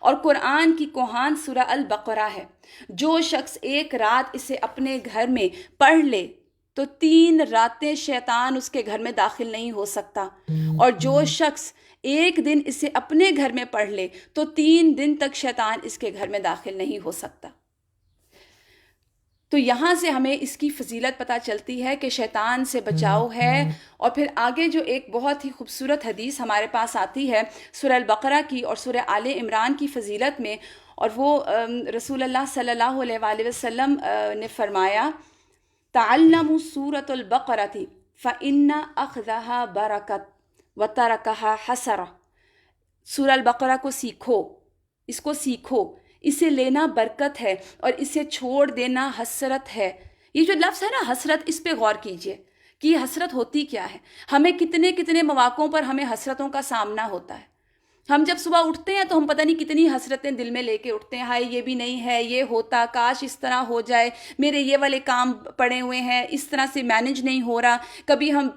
اور قرآن کی کوہان سورہ البقرہ ہے. جو شخص ایک رات اسے اپنے گھر میں پڑھ لے تو 3 راتیں شیطان اس کے گھر میں داخل نہیں ہو سکتا، اور جو شخص ایک دن اسے اپنے گھر میں پڑھ لے تو 3 دن تک شیطان اس کے گھر میں داخل نہیں ہو سکتا. تو یہاں سے ہمیں اس کی فضیلت پتہ چلتی ہے کہ شیطان سے بچاؤ ہے. اور پھر آگے جو ایک بہت ہی خوبصورت حدیث ہمارے پاس آتی ہے سورہ البقرہ کی اور سورہ آل عمران کی فضیلت میں، اور وہ رسول اللہ صلی اللہ علیہ وآلہ وسلم نے فرمایا تعلموا سورۃ البقرۃ فإن أخذها برکت وترکها حسرہ. سورہ البقرہ کو سیکھو، اس کو سیکھو، اسے لینا برکت ہے اور اسے چھوڑ دینا حسرت ہے. یہ جو لفظ ہے نا حسرت، اس پہ غور کیجئے کہ یہ حسرت ہوتی کیا ہے. ہمیں کتنے مواقعوں پر ہمیں حسرتوں کا سامنا ہوتا ہے. ہم جب صبح اٹھتے ہیں تو ہم پتہ نہیں کتنی حسرتیں دل میں لے کے اٹھتے ہیں. ہائے یہ بھی نہیں ہے، یہ ہوتا، کاش اس طرح ہو جائے، میرے یہ والے کام پڑے ہوئے ہیں، اس طرح سے مینج نہیں ہو رہا. کبھی ہم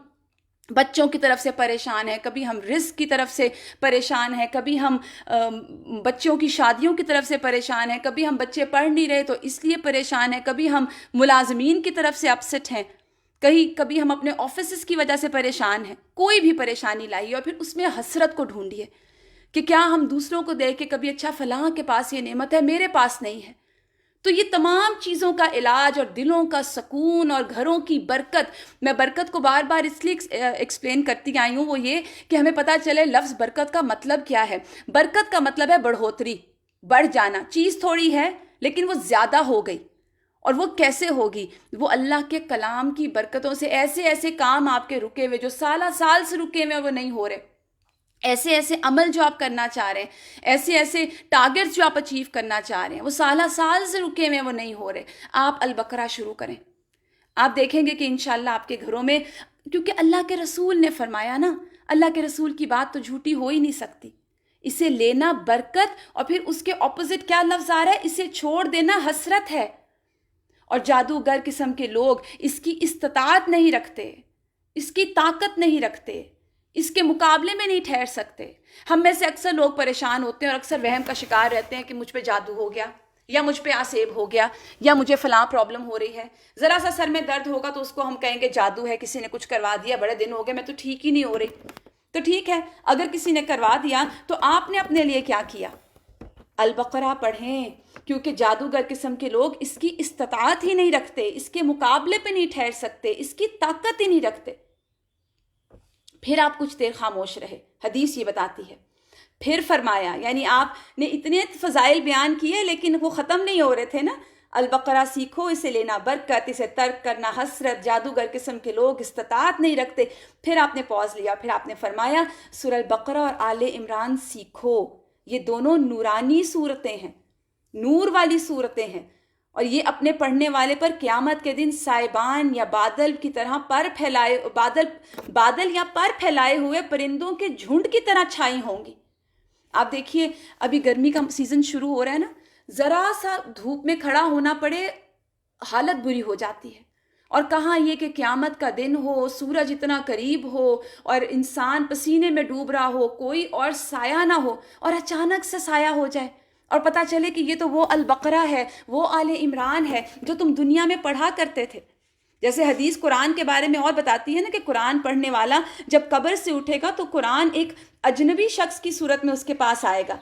بچوں کی طرف سے پریشان ہیں، کبھی ہم رزق کی طرف سے پریشان ہیں، کبھی ہم بچوں کی شادیوں کی طرف سے پریشان ہیں، کبھی ہم بچے پڑھ نہیں رہے تو اس لیے پریشان ہیں، کبھی ہم ملازمین کی طرف سے اپسٹ ہیں، کبھی ہم اپنے آفیسز کی وجہ سے پریشان ہیں. کوئی بھی پریشانی لائیے اور پھر اس میں حسرت کو ڈھونڈیے کہ کیا ہم دوسروں کو دیکھ کے کبھی اچھا فلاں کے پاس یہ نعمت ہے، میرے پاس نہیں ہے. تو یہ تمام چیزوں کا علاج اور دلوں کا سکون اور گھروں کی برکت، میں برکت کو بار بار اس لیے ایکسپلین کرتی آئی ہوں، وہ یہ کہ ہمیں پتہ چلے لفظ برکت کا مطلب کیا ہے. برکت کا مطلب ہے بڑھوتری، بڑھ جانا. چیز تھوڑی ہے لیکن وہ زیادہ ہو گئی. اور وہ کیسے ہوگی؟ وہ اللہ کے کلام کی برکتوں سے. ایسے کام آپ کے رکے ہوئے جو سالہ سال سے رکے ہوئے وہ نہیں ہو رہے، ایسے عمل جو آپ کرنا چاہ رہے ہیں، ایسے ٹارگٹس جو آپ اچیو کرنا چاہ رہے ہیں، وہ سالہ سال سے رکے ہوئے وہ نہیں ہو رہے. آپ البقرہ شروع کریں، آپ دیکھیں گے کہ انشاءاللہ آپ کے گھروں میں، کیونکہ اللہ کے رسول نے فرمایا نا، اللہ کے رسول کی بات تو جھوٹی ہو ہی نہیں سکتی. اسے لینا برکت، اور پھر اس کے اپوزٹ کیا لفظ آ رہا ہے؟ اسے چھوڑ دینا حسرت ہے. اور جادوگر قسم کے لوگ اس کی استطاعت نہیں رکھتے، اس کی طاقت نہیں رکھتے، اس کے مقابلے میں نہیں ٹھہر سکتے. ہم میں سے اکثر لوگ پریشان ہوتے ہیں اور اکثر وہم کا شکار رہتے ہیں کہ مجھ پہ جادو ہو گیا، یا مجھ پہ آسیب ہو گیا، یا مجھے فلاں پرابلم ہو رہی ہے. ذرا سا سر میں درد ہوگا تو اس کو ہم کہیں گے جادو ہے، کسی نے کچھ کروا دیا، بڑے دن ہو گئے میں تو ٹھیک ہی نہیں ہو رہی. تو ٹھیک ہے، اگر کسی نے کروا دیا تو آپ نے اپنے لیے کیا کیا؟ البقرہ پڑھیں، کیونکہ جادوگر قسم کے لوگ اس کی استطاعت ہی نہیں رکھتے، اس کے مقابلے پہ نہیں ٹھہر سکتے، اس کی طاقت ہی نہیں رکھتے. پھر آپ کچھ دیر خاموش رہے، حدیث یہ بتاتی ہے. پھر فرمایا، یعنی آپ نے اتنے فضائل بیان کیے لیکن وہ ختم نہیں ہو رہے تھے نا. البقرہ سیکھو، اسے لینا برکت، اسے ترک کرنا حسرت. جادوگر قسم کے لوگ استطاعت نہیں رکھتے. پھر آپ نے پاز لیا، پھر آپ نے فرمایا سورہ البقرہ اور آل عمران سیکھو. یہ دونوں نورانی صورتیں ہیں، نور والی صورتیں ہیں، اور یہ اپنے پڑھنے والے پر قیامت کے دن سائبان یا بادل کی طرح بادل یا پر پھیلائے ہوئے پرندوں کے جھنڈ کی طرح چھائی ہوں گی. آپ دیکھیے ابھی گرمی کا سیزن شروع ہو رہا ہے نا، ذرا سا دھوپ میں کھڑا ہونا پڑے حالت بری ہو جاتی ہے. اور کہاں یہ کہ قیامت کا دن ہو، سورج اتنا قریب ہو اور انسان پسینے میں ڈوب رہا ہو، کوئی اور سایہ نہ ہو، اور اچانک سے سایہ ہو جائے اور پتہ چلے کہ یہ تو وہ البقرہ ہے، وہ آل عمران ہے جو تم دنیا میں پڑھا کرتے تھے. جیسے حدیث قرآن کے بارے میں اور بتاتی ہے نا کہ قرآن پڑھنے والا جب قبر سے اٹھے گا تو قرآن ایک اجنبی شخص کی صورت میں اس کے پاس آئے گا.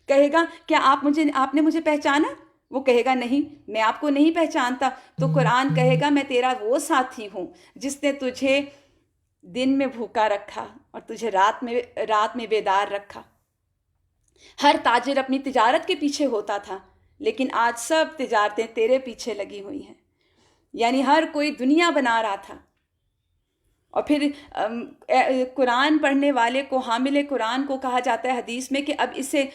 کہے گا کیا آپ نے مجھے پہچانا؟ وہ کہے گا نہیں، میں آپ کو نہیں پہچانتا. تو قرآن کہے گا میں تیرا وہ ساتھی ہوں جس نے تجھے دن میں بھوکا رکھا اور تجھے رات میں بیدار رکھا. ہر تاجر اپنی تجارت کے پیچھے ہوتا تھا، لیکن آج سب تجارتیں تیرے پیچھے لگی ہوئی ہیں. یعنی ہر کوئی دنیا بنا رہا تھا. اور پھر قرآن پڑھنے والے کو، حامل قرآن کو کہا جاتا ہے حدیث میں کہ اب اسے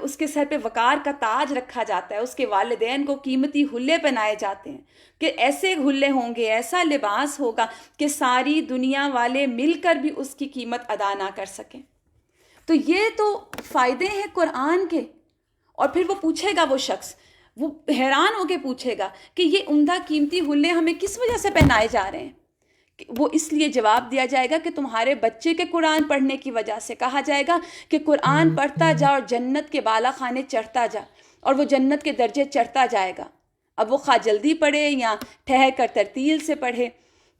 اس کے سر پہ وقار کا تاج رکھا جاتا ہے. اس کے والدین کو قیمتی حلے پہنائے جاتے ہیں کہ ایسے حلے ہوں گے، ایسا لباس ہوگا کہ ساری دنیا والے مل کر بھی اس کی قیمت ادا نہ کر سکیں. تو یہ تو فائدے ہیں قرآن کے. اور پھر وہ پوچھے گا، وہ شخص وہ حیران ہو کے پوچھے گا کہ یہ عمدہ قیمتی حلے ہمیں کس وجہ سے پہنائے جا رہے ہیں؟ وہ اس لیے جواب دیا جائے گا کہ تمہارے بچے کے قرآن پڑھنے کی وجہ سے کہا جائے گا کہ قرآن پڑھتا جا اور جنت کے بالا خانے چڑھتا جا، اور وہ جنت کے درجے چڑھتا جائے گا۔ اب وہ خواہ جلدی پڑھے یا ٹھہر کر ترتیل سے پڑھے۔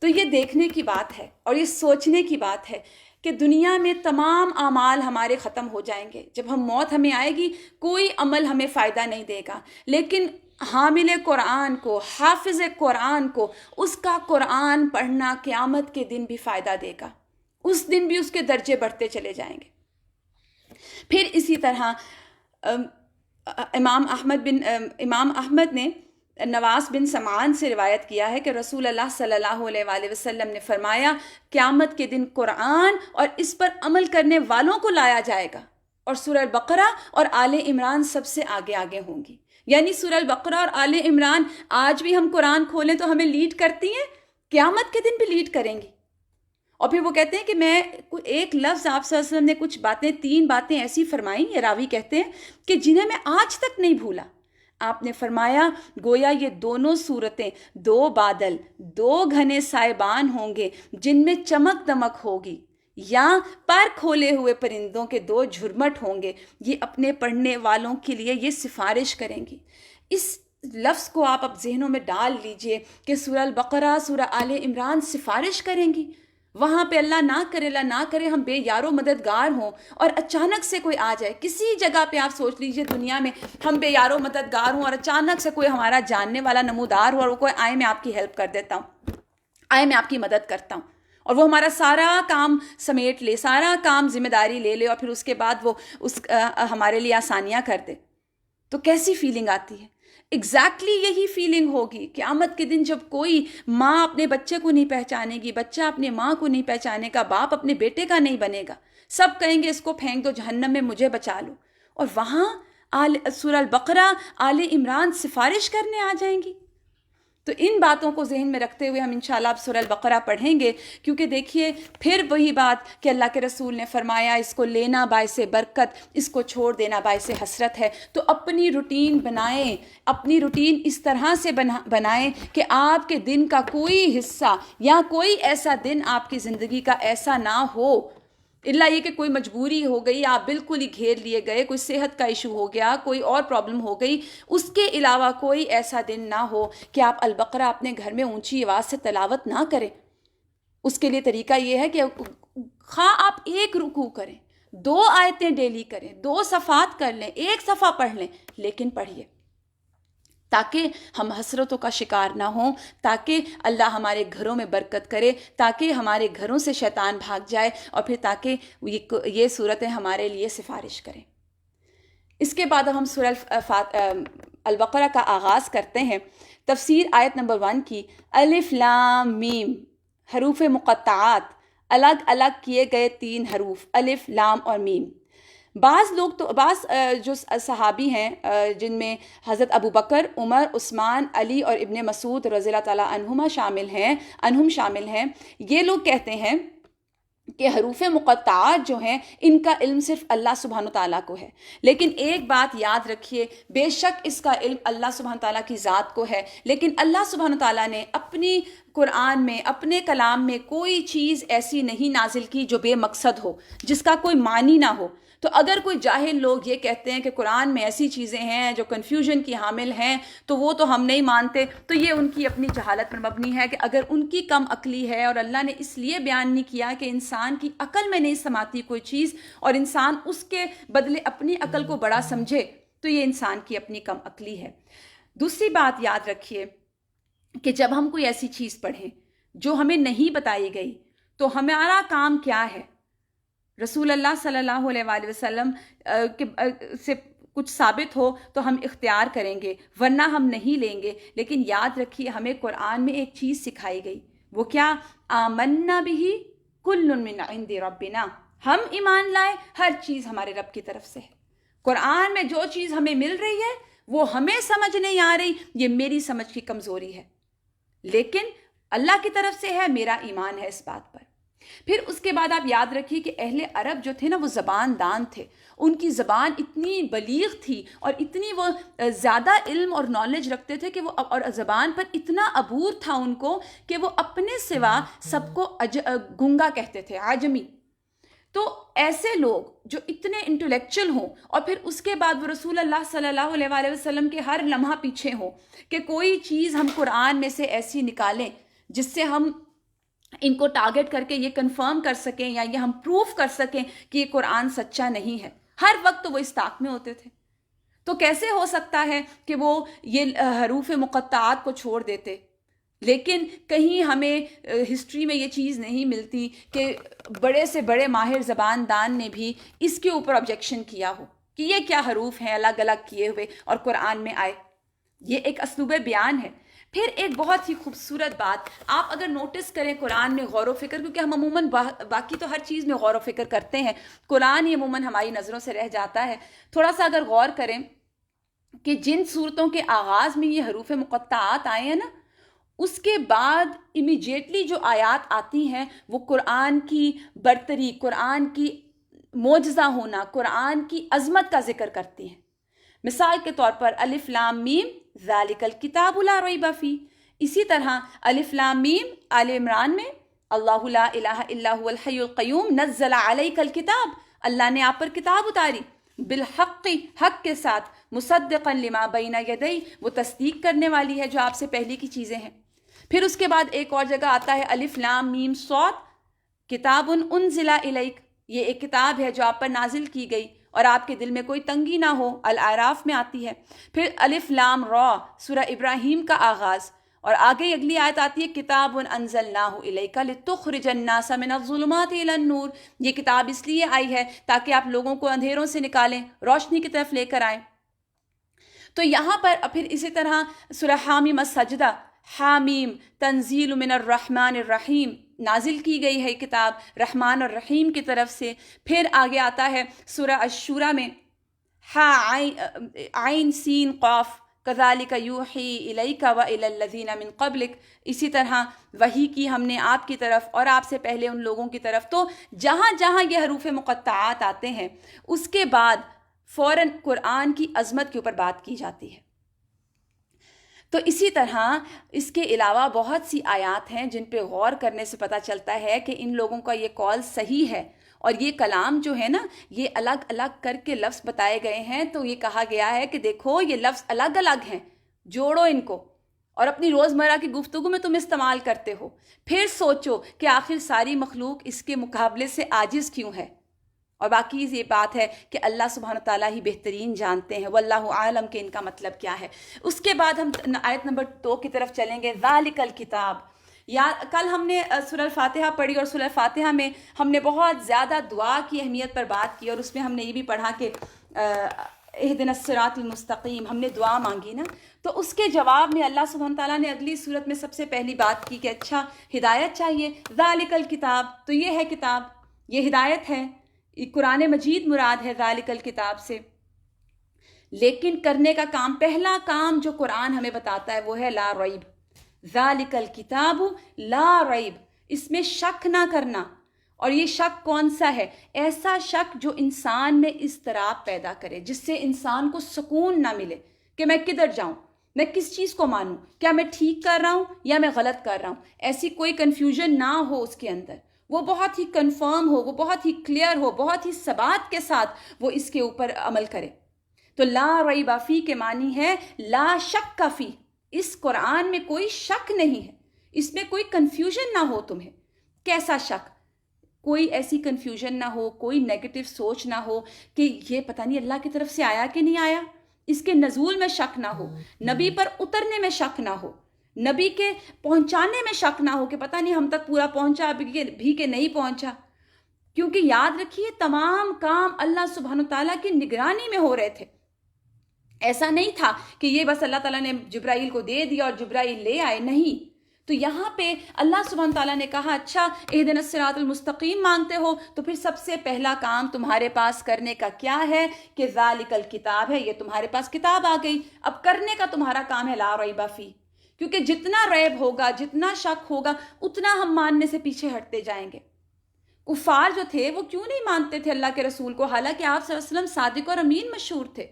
تو یہ دیکھنے کی بات ہے اور یہ سوچنے کی بات ہے کہ دنیا میں تمام اعمال ہمارے ختم ہو جائیں گے، جب موت ہمیں آئے گی کوئی عمل ہمیں فائدہ نہیں دے گا، لیکن حامل قرآن کو، حافظ قرآن کو، اس کا قرآن پڑھنا قیامت کے دن بھی فائدہ دے گا، اس دن بھی اس کے درجے بڑھتے چلے جائیں گے۔ پھر اسی طرح امام احمد نے نواس بن سمعان سے روایت کیا ہے کہ رسول اللہ صلی اللہ علیہ وآلہ وسلم نے فرمایا قیامت کے دن قرآن اور اس پر عمل کرنے والوں کو لایا جائے گا، اور سورہ البقرہ اور آل عمران سب سے آگے آگے ہوں گی۔ یعنی سورہ البقرہ اور آل عمران آج بھی ہم قرآن کھولیں تو ہمیں لیڈ کرتی ہیں، قیامت کے دن بھی لیڈ کریں گی۔ اور پھر وہ کہتے ہیں کہ میں ایک لفظ آپ صلی اللہ علیہ وسلم نے کچھ باتیں، 3 باتیں ایسی فرمائیں، یہ راوی کہتے ہیں کہ جنہیں میں آج تک نہیں بھولا۔ آپ نے فرمایا گویا یہ دونوں صورتیں 2 بادل، 2 گھنے سائبان ہوں گے جن میں چمک دمک ہوگی، یا پر کھولے ہوئے پرندوں کے 2 جھرمٹ ہوں گے، یہ اپنے پڑھنے والوں کے لیے یہ سفارش کریں گی۔ اس لفظ کو آپ اب ذہنوں میں ڈال لیجئے کہ سورہ البقرہ، سورہ آل عمران سفارش کریں گی۔ وہاں پہ اللہ نہ کرے ہم بے یار و مددگار ہوں اور اچانک سے کوئی آ جائے، کسی جگہ پہ آپ سوچ لیجئے دنیا میں ہم بے یار و مددگار ہوں اور اچانک سے کوئی ہمارا جاننے والا نمودار ہو اور وہ کوئی آئے میں آپ کی ہیلپ کر دیتا ہوں، آئے میں آپ کی مدد کرتا ہوں، اور وہ ہمارا سارا کام سمیٹ لے، سارا کام ذمہ داری لے لے، اور پھر اس کے بعد وہ ہمارے لیے آسانیاں کر دے، تو کیسی فیلنگ آتی ہے؟ ایگزیکٹلی یہی فیلنگ ہوگی قیامت کے دن جب کوئی ماں اپنے بچے کو نہیں پہچانے گی، بچہ اپنے ماں کو نہیں پہچانے گا، باپ اپنے بیٹے کا نہیں بنے گا، سب کہیں گے اس کو پھینک دو جہنم میں، مجھے بچا لو، اور وہاں سورہ البقرہ، آل عمران سفارش کرنے آ جائیں گی۔ تو ان باتوں کو ذہن میں رکھتے ہوئے ہم انشاءاللہ اب سورہ البقرہ پڑھیں گے، کیونکہ دیکھیے پھر وہی بات کہ اللہ کے رسول نے فرمایا اس کو لینا باعث برکت، اس کو چھوڑ دینا باعث حسرت ہے۔ تو اپنی روٹین بنائیں، اپنی روٹین اس طرح سے بنائیں کہ آپ کے دن کا کوئی حصہ یا کوئی ایسا دن آپ کی زندگی کا ایسا نہ ہو، اللہ یہ کہ کوئی مجبوری ہو گئی، آپ بالکل ہی گھیر لیے گئے، کوئی صحت کا ایشو ہو گیا، کوئی اور پرابلم ہو گئی، اس کے علاوہ کوئی ایسا دن نہ ہو کہ آپ البقرہ اپنے گھر میں اونچی آواز سے تلاوت نہ کریں۔ اس کے لیے طریقہ یہ ہے کہ خواہ آپ 1 رکوع کریں، 2 آیتیں ڈیلی کریں، 2 صفحات کر لیں، 1 صفحہ پڑھ لیں، لیکن پڑھیے تاکہ ہم حسرتوں کا شکار نہ ہوں، تاکہ اللہ ہمارے گھروں میں برکت کرے، تاکہ ہمارے گھروں سے شیطان بھاگ جائے، اور پھر تاکہ یہ صورتیں ہمارے لیے سفارش کریں۔ اس کے بعد ہم سورہ البقرہ کا آغاز کرتے ہیں۔ تفسیر آیت نمبر 1 کی، الف لام میم، حروف مقطعات، الگ الگ کیے گئے 3 حروف، الف لام اور میم۔ بعض جو صحابی ہیں جن میں حضرت ابو بکر، عمر، عثمان، علی اور ابن مسعود رضی اللہ تعالیٰ عنہم شامل ہیں، یہ لوگ کہتے ہیں کہ حروف مقطعات جو ہیں ان کا علم صرف اللہ سبحانہ تعالیٰ کو ہے، لیکن ایک بات یاد رکھیے، بے شک اس کا علم اللہ سبحانہ تعالیٰ کی ذات کو ہے، لیکن اللہ سبحانہ تعالیٰ نے اپنی قرآن میں، اپنے کلام میں کوئی چیز ایسی نہیں نازل کی جو بے مقصد ہو، جس کا کوئی معنی نہ ہو۔ تو اگر کوئی جاہل لوگ یہ کہتے ہیں کہ قرآن میں ایسی چیزیں ہیں جو کنفیوژن کی حامل ہیں تو وہ تو ہم نہیں مانتے، تو یہ ان کی اپنی جہالت پر مبنی ہے کہ اگر ان کی کم عقلی ہے، اور اللہ نے اس لیے بیان نہیں کیا کہ انسان کی عقل میں نہیں سماتی کوئی چیز اور انسان اس کے بدلے اپنی عقل کو بڑا سمجھے، تو یہ انسان کی اپنی کم عقلی ہے۔ دوسری بات یاد رکھیے کہ جب ہم کوئی ایسی چیز پڑھیں جو ہمیں نہیں بتائی گئی تو ہمارا کام کیا ہے؟ رسول اللہ صلی اللہ علیہ وآلہ وسلم سے کچھ ثابت ہو تو ہم اختیار کریں گے، ورنہ ہم نہیں لیں گے۔ لیکن یاد رکھیے ہمیں قرآن میں ایک چیز سکھائی گئی، وہ کیا؟ آمنا بہ کل من عند ربنا، ہم ایمان لائے ہر چیز ہمارے رب کی طرف سے ہے۔ قرآن میں جو چیز ہمیں مل رہی ہے وہ ہمیں سمجھ نہیں آ رہی، یہ میری سمجھ کی کمزوری ہے، لیکن اللہ کی طرف سے ہے، میرا ایمان ہے اس بات پر۔ پھر اس کے بعد آپ یاد رکھیے کہ اہل عرب جو تھے نا وہ زبان دان تھے، ان کی زبان اتنی بلیغ تھی اور اتنی وہ زیادہ علم اور نالج رکھتے تھے کہ وہ، اور زبان پر اتنا عبور تھا ان کو کہ وہ اپنے سوا سب کو گنگا کہتے تھے، عجمی۔ تو ایسے لوگ جو اتنے انٹلیکچل ہوں اور پھر اس کے بعد وہ رسول اللہ صلی اللہ علیہ وآلہ وسلم کے ہر لمحہ پیچھے ہوں کہ کوئی چیز ہم قرآن میں سے ایسی نکالیں جس سے ہم ان کو ٹارگٹ کر کے یہ کنفرم کر سکیں یا یہ ہم پروف کر سکیں کہ یہ قرآن سچا نہیں ہے، ہر وقت تو وہ اس طاق میں ہوتے تھے۔ تو کیسے ہو سکتا ہے کہ وہ یہ حروف مقطعات کو چھوڑ دیتے؟ لیکن کہیں ہمیں ہسٹری میں یہ چیز نہیں ملتی کہ بڑے سے بڑے ماہر زبان دان نے بھی اس کے اوپر آبجیکشن کیا ہو کہ یہ کیا حروف ہیں الگ الگ کیے ہوئے اور قرآن میں آئے۔ یہ ایک اسلوب بیان ہے۔ پھر ایک بہت ہی خوبصورت بات آپ اگر نوٹس کریں قرآن میں غور و فکر، کیونکہ ہم عموماً باقی تو ہر چیز میں غور و فکر کرتے ہیں، قرآن ہی عموماً ہماری نظروں سے رہ جاتا ہے، تھوڑا سا اگر غور کریں کہ جن صورتوں کے آغاز میں یہ حروف مقطعات آئے ہیں نا، اس کے بعد امیجیٹلی جو آیات آتی ہیں وہ قرآن کی برتری، قرآن کی معجزہ ہونا، قرآن کی عظمت کا ذکر کرتی ہیں۔ مثال کے طور پر الف لام میم ذالک الکتاب لا ریب فیہ، اسی طرح الف لام میم آل عمران میں اللہ لا الہ الا هو الحی القیوم نزل علیک الکتاب، اللہ نے آپ پر کتاب اتاری، بالحق، حق کے ساتھ، مصدقا لما بین یدی، وہ تصدیق کرنے والی ہے جو آپ سے پہلے کی چیزیں ہیں۔ پھر اس کے بعد ایک اور جگہ آتا ہے الف لام میم صاد کتاب انزل الیک، یہ ایک کتاب ہے جو آپ پر نازل کی گئی اور آپ کے دل میں کوئی تنگی نہ ہو، الاعراف میں آتی ہے۔ پھر الف لام را سورہ ابراہیم کا آغاز، اور آگے اگلی آیت آتی ہے کتاب انزلناہ الیک لتخرج الناس من الظلمات الی النور، یہ کتاب اس لیے آئی ہے تاکہ آپ لوگوں کو اندھیروں سے نکالیں، روشنی کی طرف لے کر آئیں۔ تو یہاں پر پھر اسی طرح سورہ حامیم السجدہ، حامیم تنزیل من الرحمن الرحیم، نازل کی گئی ہے کتاب رحمان اور رحیم کی طرف سے۔ پھر آگے آتا ہے سورہ الشورى میں عین سین قاف کذالک یوحی الیک والی الذین من قبلک، اسی طرح وحی کی ہم نے آپ کی طرف اور آپ سے پہلے ان لوگوں کی طرف۔ تو جہاں جہاں یہ حروف مقطعات آتے ہیں اس کے بعد فوراً قرآن کی عظمت کے اوپر بات کی جاتی ہے۔ تو اسی طرح اس کے علاوہ بہت سی آیات ہیں جن پہ غور کرنے سے پتہ چلتا ہے کہ ان لوگوں کا یہ قول صحیح ہے، اور یہ کلام جو ہے نا یہ الگ الگ کر کے لفظ بتائے گئے ہیں۔ تو یہ کہا گیا ہے کہ دیکھو یہ لفظ الگ الگ ہیں، جوڑو ان کو، اور اپنی روزمرہ کی گفتگو میں تم استعمال کرتے ہو، پھر سوچو کہ آخر ساری مخلوق اس کے مقابلے سے عاجز کیوں ہے۔ اور باقی یہ بات ہے کہ اللہ سبحانہ تعالیٰ ہی بہترین جانتے ہیں، واللہ عالم کہ ان کا مطلب کیا ہے۔ اس کے بعد ہم آیت نمبر 2 کی طرف چلیں گے، ذالک الکتاب۔ یا کل ہم نے سورہ الفاتحہ پڑھی، اور سورہ الفاتحہ میں ہم نے بہت زیادہ دعا کی اہمیت پر بات کی، اور اس میں ہم نے یہ بھی پڑھا کہ اہدنا الصراط المستقیم، ہم نے دعا مانگی نا، تو اس کے جواب میں اللہ سبحانہ تعالیٰ نے اگلی صورت میں سب سے پہلی بات کی کہ اچھا ہدایت چاہیے، ذالک الکتاب، تو یہ ہے کتاب، یہ ہدایت ہے، قرآن مجید مراد ہے ذالک الکتاب سے۔ لیکن کرنے کا کام، پہلا کام جو قرآن ہمیں بتاتا ہے وہ ہے لا ریب، ذالک الکتاب لا ریب، اس میں شک نہ کرنا۔ اور یہ شک کون سا ہے؟ ایسا شک جو انسان میں اضطراب پیدا کرے، جس سے انسان کو سکون نہ ملے کہ میں کدھر جاؤں، میں کس چیز کو مانوں، کیا میں ٹھیک کر رہا ہوں یا میں غلط کر رہا ہوں، ایسی کوئی کنفیوژن نہ ہو اس کے اندر، وہ بہت ہی کنفرم ہو، وہ بہت ہی کلیئر ہو، بہت ہی ثبات کے ساتھ وہ اس کے اوپر عمل کرے۔ تو لا ریب فی کے معنی ہے لا شک فی، اس قرآن میں کوئی شک نہیں ہے، اس میں کوئی کنفیوژن نہ ہو تمہیں۔ کیسا شک؟ کوئی ایسی کنفیوژن نہ ہو، کوئی نیگیٹو سوچ نہ ہو کہ یہ پتہ نہیں اللہ کی طرف سے آیا کہ نہیں آیا، اس کے نزول میں شک نہ ہو، نبی پر اترنے میں شک نہ ہو، نبی کے پہنچانے میں شک نہ ہو کہ پتہ نہیں ہم تک پورا پہنچا بھی کہ نہیں پہنچا۔ کیونکہ یاد رکھیے تمام کام اللہ سبحانہ تعالیٰ کی نگرانی میں ہو رہے تھے، ایسا نہیں تھا کہ یہ بس اللہ تعالیٰ نے جبرائیل کو دے دیا اور جبرائیل لے آئے، نہیں۔ تو یہاں پہ اللہ سبحانہ تعالیٰ نے کہا اچھا اہدنا الصراط المستقیم مانگتے ہو تو پھر سب سے پہلا کام تمہارے پاس کرنے کا کیا ہے کہ ذالک الکتاب ہے، یہ تمہارے پاس کتاب آ گئی، اب کرنے کا تمہارا کام ہے لا ریب فی، کیونکہ جتنا ریب ہوگا، جتنا شک ہوگا، اتنا ہم ماننے سے پیچھے ہٹتے جائیں گے۔ کفار جو تھے وہ کیوں نہیں مانتے تھے اللہ کے رسول کو، حالانکہ آپ صلی اللہ علیہ وسلم صادق اور امین مشہور تھے،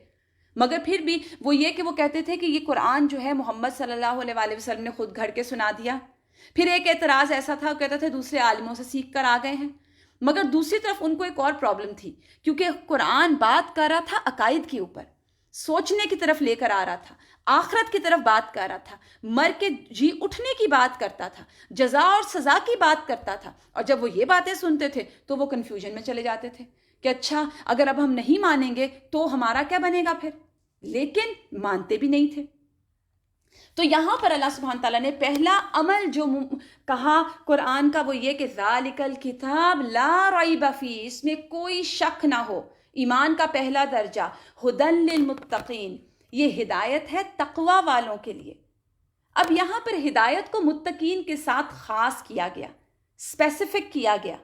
مگر پھر بھی وہ یہ کہ وہ کہتے تھے کہ یہ قرآن جو ہے محمد صلی اللہ علیہ وآلہ وسلم نے خود گھڑ کے سنا دیا۔ پھر ایک اعتراض ایسا تھا، وہ کہتے تھے دوسرے عالموں سے سیکھ کر آ گئے ہیں۔ مگر دوسری طرف ان کو ایک اور پرابلم تھی، کیونکہ قرآن بات کر رہا تھا عقائد کے اوپر، سوچنے کی طرف لے کر آ رہا تھا، آخرت کی طرف بات کر رہا تھا، مر کے جی اٹھنے کی بات کرتا تھا، جزا اور سزا کی بات کرتا تھا۔ اور جب وہ یہ باتیں سنتے تھے تو وہ کنفیوژن میں چلے جاتے تھے کہ اچھا اگر اب ہم نہیں مانیں گے تو ہمارا کیا بنے گا پھر، لیکن مانتے بھی نہیں تھے۔ تو یہاں پر اللہ سبحانہ تعالیٰ نے پہلا عمل جو کہا قرآن کا وہ یہ کہ ذالک الکتاب لا ریب فیہ، اس میں کوئی شک نہ ہو، ایمان کا پہلا درجہ، ھدی للمتقین، یہ ہدایت ہے تقوی والوں کے لیے۔ اب یہاں پر ہدایت کو متقین کے ساتھ خاص کیا گیا، اسپیسیفک کیا گیا،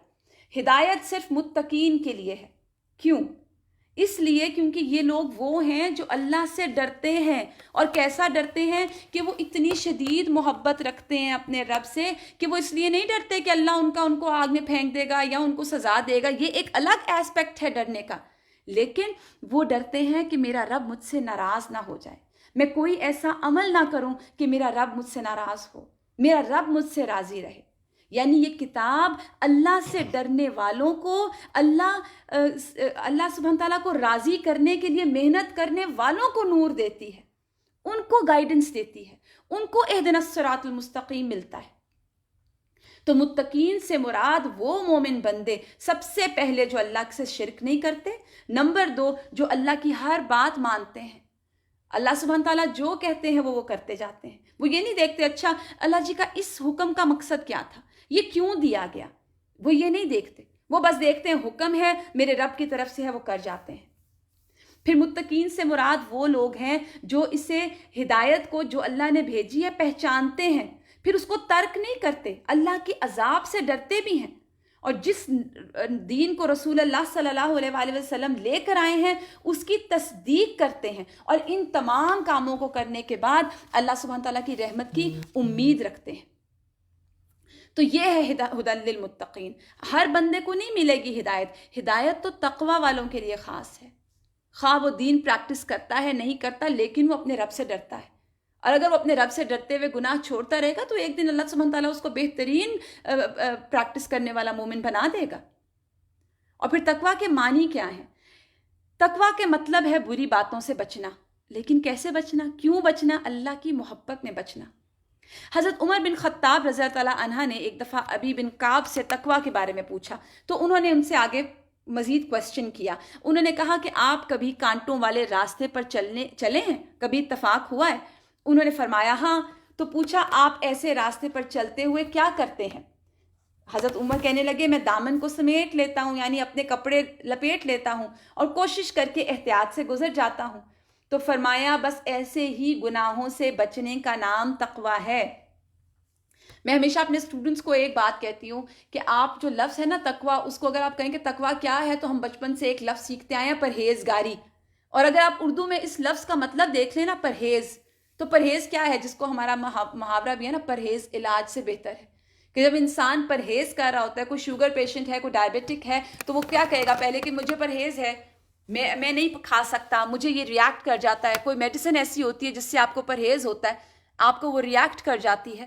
ہدایت صرف متقین کے لیے ہے۔ کیوں؟ اس لیے کیونکہ یہ لوگ وہ ہیں جو اللہ سے ڈرتے ہیں، اور کیسا ڈرتے ہیں کہ وہ اتنی شدید محبت رکھتے ہیں اپنے رب سے کہ وہ اس لیے نہیں ڈرتے کہ اللہ ان کو آگ میں پھینک دے گا یا ان کو سزا دے گا، یہ ایک الگ ایسپیکٹ ہے ڈرنے کا، لیکن وہ ڈرتے ہیں کہ میرا رب مجھ سے ناراض نہ ہو جائے، میں کوئی ایسا عمل نہ کروں کہ میرا رب مجھ سے ناراض ہو، میرا رب مجھ سے راضی رہے۔ یعنی یہ کتاب اللہ سے ڈرنے والوں کو، اللہ سبحانہ تعالیٰ کو راضی کرنے کے لیے محنت کرنے والوں کو نور دیتی ہے، ان کو گائیڈنس دیتی ہے، ان کو اہدنا الصراط المستقیم ملتا ہے۔ تو متقین سے مراد وہ مومن بندے سب سے پہلے جو اللہ سے شرک نہیں کرتے، نمبر 2 جو اللہ کی ہر بات مانتے ہیں، اللہ سبحانہ تعالیٰ جو کہتے ہیں وہ کرتے جاتے ہیں، وہ یہ نہیں دیکھتے اچھا اللہ جی کا اس حکم کا مقصد کیا تھا، یہ کیوں دیا گیا، وہ یہ نہیں دیکھتے، وہ بس دیکھتے ہیں حکم ہے میرے رب کی طرف سے ہے، وہ کر جاتے ہیں۔ پھر متقین سے مراد وہ لوگ ہیں جو اسے ہدایت کو جو اللہ نے بھیجی ہے پہچانتے ہیں، پھر اس کو ترک نہیں کرتے، اللہ کے عذاب سے ڈرتے بھی ہیں، اور جس دین کو رسول اللہ صلی اللہ علیہ وآلہ وسلم لے کر آئے ہیں اس کی تصدیق کرتے ہیں، اور ان تمام کاموں کو کرنے کے بعد اللہ سبحانہ تعالیٰ کی رحمت کی امید رکھتے ہیں۔ تو یہ ہے ھدی للمتقین۔ ہر بندے کو نہیں ملے گی ہدایت، ہدایت تو تقوی والوں کے لیے خاص ہے، خواہ وہ دین پریکٹس کرتا ہے نہیں کرتا، لیکن وہ اپنے رب سے ڈرتا ہے، اور اگر وہ اپنے رب سے ڈرتے ہوئے گناہ چھوڑتا رہے گا تو ایک دن اللہ سبحانہ تعالیٰ اس کو بہترین پریکٹس کرنے والا مومن بنا دے گا۔ اور پھر تقوی کے معنی کیا ہیں؟ تقوی کے مطلب ہے بری باتوں سے بچنا، لیکن کیسے بچنا، کیوں بچنا؟ اللہ کی محبت میں بچنا۔ حضرت عمر بن خطاب رضی اللہ عنہ نے ایک دفعہ ابی بن کعب سے تقوی کے بارے میں پوچھا، تو انہوں نے ان سے آگے مزید کوشچن کیا۔ انہوں نے کہا کہ آپ کبھی کانٹوں والے راستے پر چلے ہیں، کبھی اتفاق ہوا ہے؟ انہوں نے فرمایا ہاں۔ تو پوچھا آپ ایسے راستے پر چلتے ہوئے کیا کرتے ہیں؟ حضرت عمر کہنے لگے میں دامن کو سمیٹ لیتا ہوں، یعنی اپنے کپڑے لپیٹ لیتا ہوں اور کوشش کر کے احتیاط سے گزر جاتا ہوں۔ تو فرمایا بس ایسے ہی گناہوں سے بچنے کا نام تقوی ہے۔ میں ہمیشہ اپنے اسٹوڈنٹس کو ایک بات کہتی ہوں کہ آپ جو لفظ ہے نا تقوی، اس کو اگر آپ کہیں کہ تقوی کیا ہے تو ہم بچپن سے ایک لفظ سیکھتے آئے ہیں پرہیزگاری، اور اگر آپ اردو میں اس لفظ کا مطلب دیکھ لیں نا پرہیز، تو پرہیز کیا ہے، جس کو ہمارا محاورہ بھی ہے نا پرہیز علاج سے بہتر ہے، کہ جب انسان پرہیز کر رہا ہوتا ہے، کوئی شوگر پیشنٹ ہے، کوئی ڈائبیٹک ہے، تو وہ کیا کہے گا پہلے کہ مجھے پرہیز ہے، میں نہیں کھا سکتا، مجھے یہ ریاکٹ کر جاتا ہے۔ کوئی میڈیسن ایسی ہوتی ہے جس سے آپ کو پرہیز ہوتا ہے، آپ کو وہ ریاکٹ کر جاتی ہے،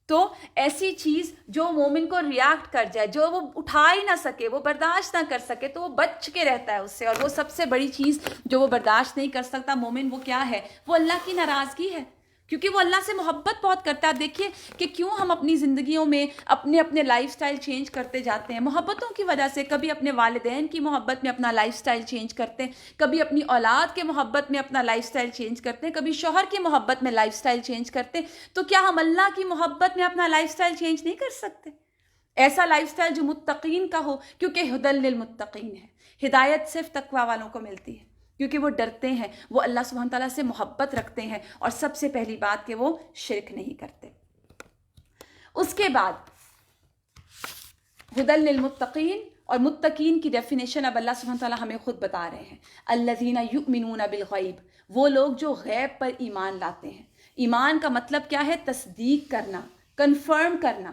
تو ایسی چیز جو مومن کو ریاکٹ کر جائے، جو وہ اٹھا ہی نہ سکے، وہ برداشت نہ کر سکے، تو وہ بچ کے رہتا ہے اس سے۔ اور وہ سب سے بڑی چیز جو وہ برداشت نہیں کر سکتا مومن، وہ کیا ہے؟ وہ اللہ کی ناراضگی ہے، کیونکہ وہ اللہ سے محبت بہت کرتا ہے۔ دیکھیے کہ کیوں ہم اپنی زندگیوں میں اپنے لائف سٹائل چینج کرتے جاتے ہیں، محبتوں کی وجہ سے۔ کبھی اپنے والدین کی محبت میں اپنا لائف سٹائل چینج کرتے ہیں، کبھی اپنی اولاد کے محبت میں اپنا لائف سٹائل چینج کرتے ہیں، کبھی شوہر کی محبت میں لائف سٹائل چینج کرتے ہیں۔ تو کیا ہم اللہ کی محبت میں اپنا لائف سٹائل چینج نہیں کر سکتے؟ ایسا لائف سٹائل جو متقین کا ہو، کیونکہ ھدی للمتقین ہے۔ ہدایت صرف تقوی والوں کو ملتی ہے، کیونکہ وہ ڈرتے ہیں، وہ اللہ سبحانہ تعالیٰ سے محبت رکھتے ہیں، اور سب سے پہلی بات کہ وہ شرک نہیں کرتے۔ اس کے بعد ھدی للمتقین اور متقین کی ڈیفینیشن اب اللہ سبحانہ تعالیٰ ہمیں خود بتا رہے ہیں۔ الذین یؤمنون بالغیب، وہ لوگ جو غیب پر ایمان لاتے ہیں۔ ایمان کا مطلب کیا ہے؟ تصدیق کرنا، کنفرم کرنا،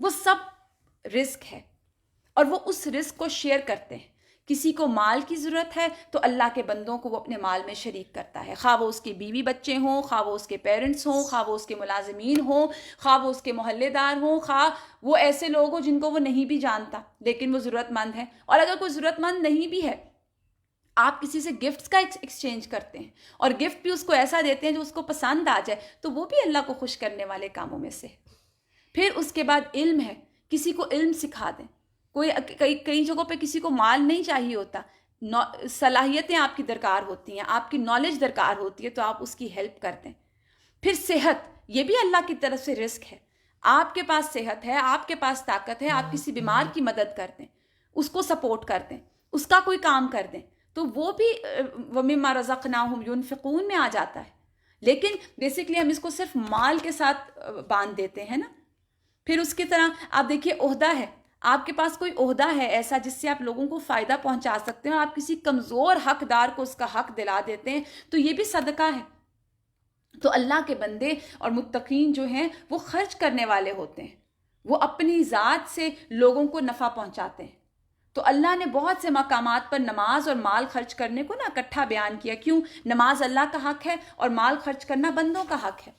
وہ سب رزق ہے، اور وہ اس رزق کو شیئر کرتے ہیں۔ کسی کو مال کی ضرورت ہے تو اللہ کے بندوں کو وہ اپنے مال میں شریک کرتا ہے، خواہ وہ اس کے بیوی بچے ہوں، خواہ وہ اس کے پیرنٹس ہوں، خواہ وہ اس کے ملازمین ہوں، خواہ وہ اس کے محلے دار ہوں، خواہ وہ ایسے لوگ ہوں جن کو وہ نہیں بھی جانتا لیکن وہ ضرورت مند ہے۔ اور اگر کوئی ضرورت مند نہیں بھی ہے، آپ کسی سے گفٹس کا ایکسچینج کرتے ہیں اور گفٹ بھی اس کو ایسا دیتے ہیں جو اس کو پسند آ جائے، تو وہ بھی اللہ کو خوش کرنے والے کاموں میں سے ہے۔ پھر اس کے بعد علم ہے، کسی کو علم سکھا دیں۔ کئی جگہوں پہ کسی کو مال نہیں چاہیے ہوتا، صلاحیتیں آپ کی درکار ہوتی ہیں، آپ کی نالج درکار ہوتی ہے، تو آپ اس کی ہیلپ کر دیں۔ پھر صحت، یہ بھی اللہ کی طرف سے رزق ہے۔ آپ کے پاس صحت ہے، آپ کے پاس طاقت ہے، آپ کسی بیمار کی مدد کر دیں، اس کو سپورٹ کر دیں، اس کا کوئی کام کر دیں، تو وہ بھی وَمِمَّا رَزَقْنَاهُمْ يُنْفِقُونَ میں آ جاتا ہے۔ لیکن بیسکلی ہم اس کو صرف مال کے ساتھ باندھ دیتے ہیں نا۔ پھر اس کی طرح آپ دیکھیے عہدہ ہے، آپ کے پاس کوئی عہدہ ہے ایسا جس سے آپ لوگوں کو فائدہ پہنچا سکتے ہیں، اور آپ کسی کمزور حقدار کو اس کا حق دلا دیتے ہیں، تو یہ بھی صدقہ ہے۔ تو اللہ کے بندے اور متقین جو ہیں وہ خرچ کرنے والے ہوتے ہیں، وہ اپنی ذات سے لوگوں کو نفع پہنچاتے ہیں۔ تو اللہ نے بہت سے مقامات پر نماز اور مال خرچ کرنے کو نا اکٹھا بیان کیا۔ کیوں؟ نماز اللہ کا حق ہے اور مال خرچ کرنا بندوں کا حق ہے۔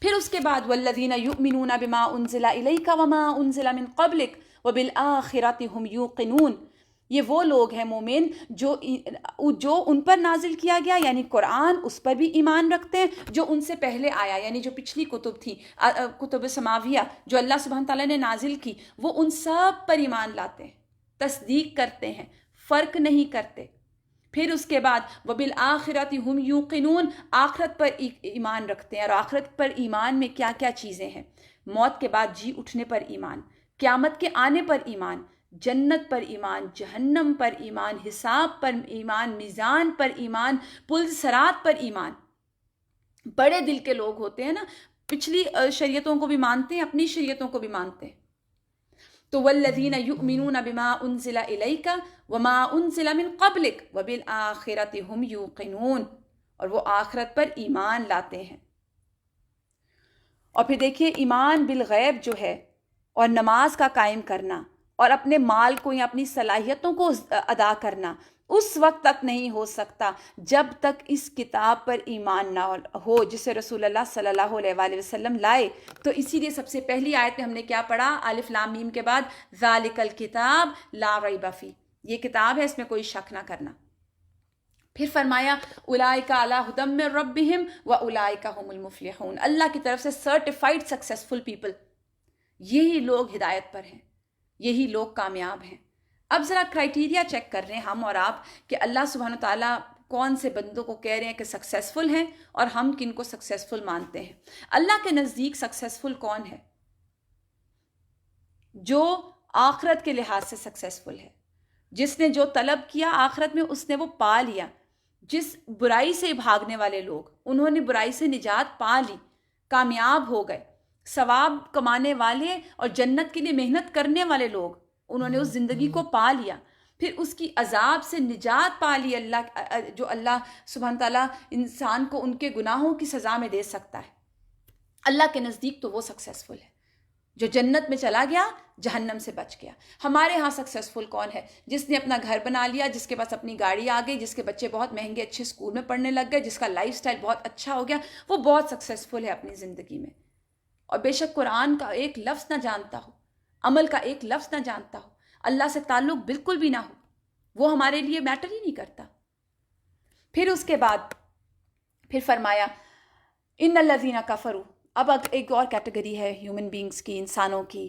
پھر اس کے بعد وَالَّذِينَ يُؤْمِنُونَ بِمَا أُنزِلَ إِلَيْكَ وَمَا أُنزِلَ مِن قَبْلِكَ وَبِالْآخِرَةِ هُمْ يُوقِنُونَ۔ یہ وہ لوگ ہیں مومن جو ان پر نازل کیا گیا یعنی قرآن، اس پر بھی ایمان رکھتے ہیں، جو ان سے پہلے آیا یعنی جو پچھلی کتب تھی، کتب سماویہ جو اللہ سبحانہ تعالیٰ نے نازل کی، وہ ان سب پر ایمان لاتے ہیں، تصدیق کرتے ہیں، فرق نہیں کرتے۔ پھر اس کے بعد وَبِالْآخِرَةِ هُمْ يُوقِنُونَ، آخرت پر ایمان رکھتے ہیں۔ اور آخرت پر ایمان میں کیا کیا چیزیں ہیں؟ موت کے بعد جی اٹھنے پر ایمان، قیامت کے آنے پر ایمان، جنت پر ایمان، جہنم پر ایمان، حساب پر ایمان، میزان پر ایمان، پل صراط پر ایمان۔ بڑے دل کے لوگ ہوتے ہیں نا، پچھلی شریعتوں کو بھی مانتے ہیں، اپنی شریعتوں کو بھی مانتے ہیں۔ تو والذین یؤمنون بما انزل الیک وما انزل من قبلک وبالآخرۃ هم یوقنون، اور وہ آخرت پر ایمان لاتے ہیں۔ اور پھر دیکھیے ایمان بالغیب جو ہے، اور نماز کا قائم کرنا، اور اپنے مال کو یا اپنی صلاحیتوں کو ادا کرنا، اس وقت تک نہیں ہو سکتا جب تک اس کتاب پر ایمان نہ ہو جسے رسول اللہ صلی اللہ علیہ وآلہ وسلم لائے۔ تو اسی لیے سب سے پہلی آیت میں ہم نے کیا پڑھا؟ الف لام میم کے بعد ذالک الکتاب لا ریب فیہ، یہ کتاب ہے، اس میں کوئی شک نہ کرنا۔ پھر فرمایا اولئک علی ھدی من ربہم واولئک ھم المفلحون، اللہ کی طرف سے سرٹیفائڈ سکسیسفل پیپل، یہی لوگ ہدایت پر ہیں، یہی لوگ کامیاب ہیں۔ اب ذرا کرائٹیریا چیک کر رہے ہیں ہم اور آپ کہ اللہ سبحانہ تعالیٰ کون سے بندوں کو کہہ رہے ہیں کہ سکسیسفل ہیں، اور ہم کن کو سکسیسفل مانتے ہیں۔ اللہ کے نزدیک سکسیسفل کون ہے؟ جو آخرت کے لحاظ سے سکسیسفل ہے، جس نے جو طلب کیا آخرت میں اس نے وہ پا لیا۔ جس برائی سے بھاگنے والے لوگ، انہوں نے برائی سے نجات پا لی، کامیاب ہو گئے۔ ثواب کمانے والے اور جنت کے لیے محنت کرنے والے لوگ، انہوں نے اس زندگی کو پا لیا، پھر اس کی عذاب سے نجات پا لی۔ جو اللہ سبحانہ تعالیٰ انسان کو ان کے گناہوں کی سزا میں دے سکتا ہے، اللہ کے نزدیک تو وہ سکسیسفل ہے۔ جو جنت میں چلا گیا، جہنم سے بچ گیا۔ ہمارے ہاں سکسیسفل کون ہے؟ جس نے اپنا گھر بنا لیا، جس کے پاس اپنی گاڑی آ گئی، جس کے بچے بہت مہنگے اچھے اسکول میں پڑھنے لگ گئے، جس کا لائف سٹائل بہت اچھا ہو گیا، وہ بہت سکسیسفل ہے اپنی زندگی میں۔ اور بے شک قرآن کا ایک لفظ نہ جانتا ہو، عمل کا ایک لفظ نہ جانتا ہو، اللہ سے تعلق بالکل بھی نہ ہو، وہ ہمارے لیے میٹر ہی نہیں کرتا۔ پھر اس کے بعد پھر فرمایا ان الذین کفروا، اب ایک اور کیٹیگری ہے ہیومن بینگز کی، انسانوں کی،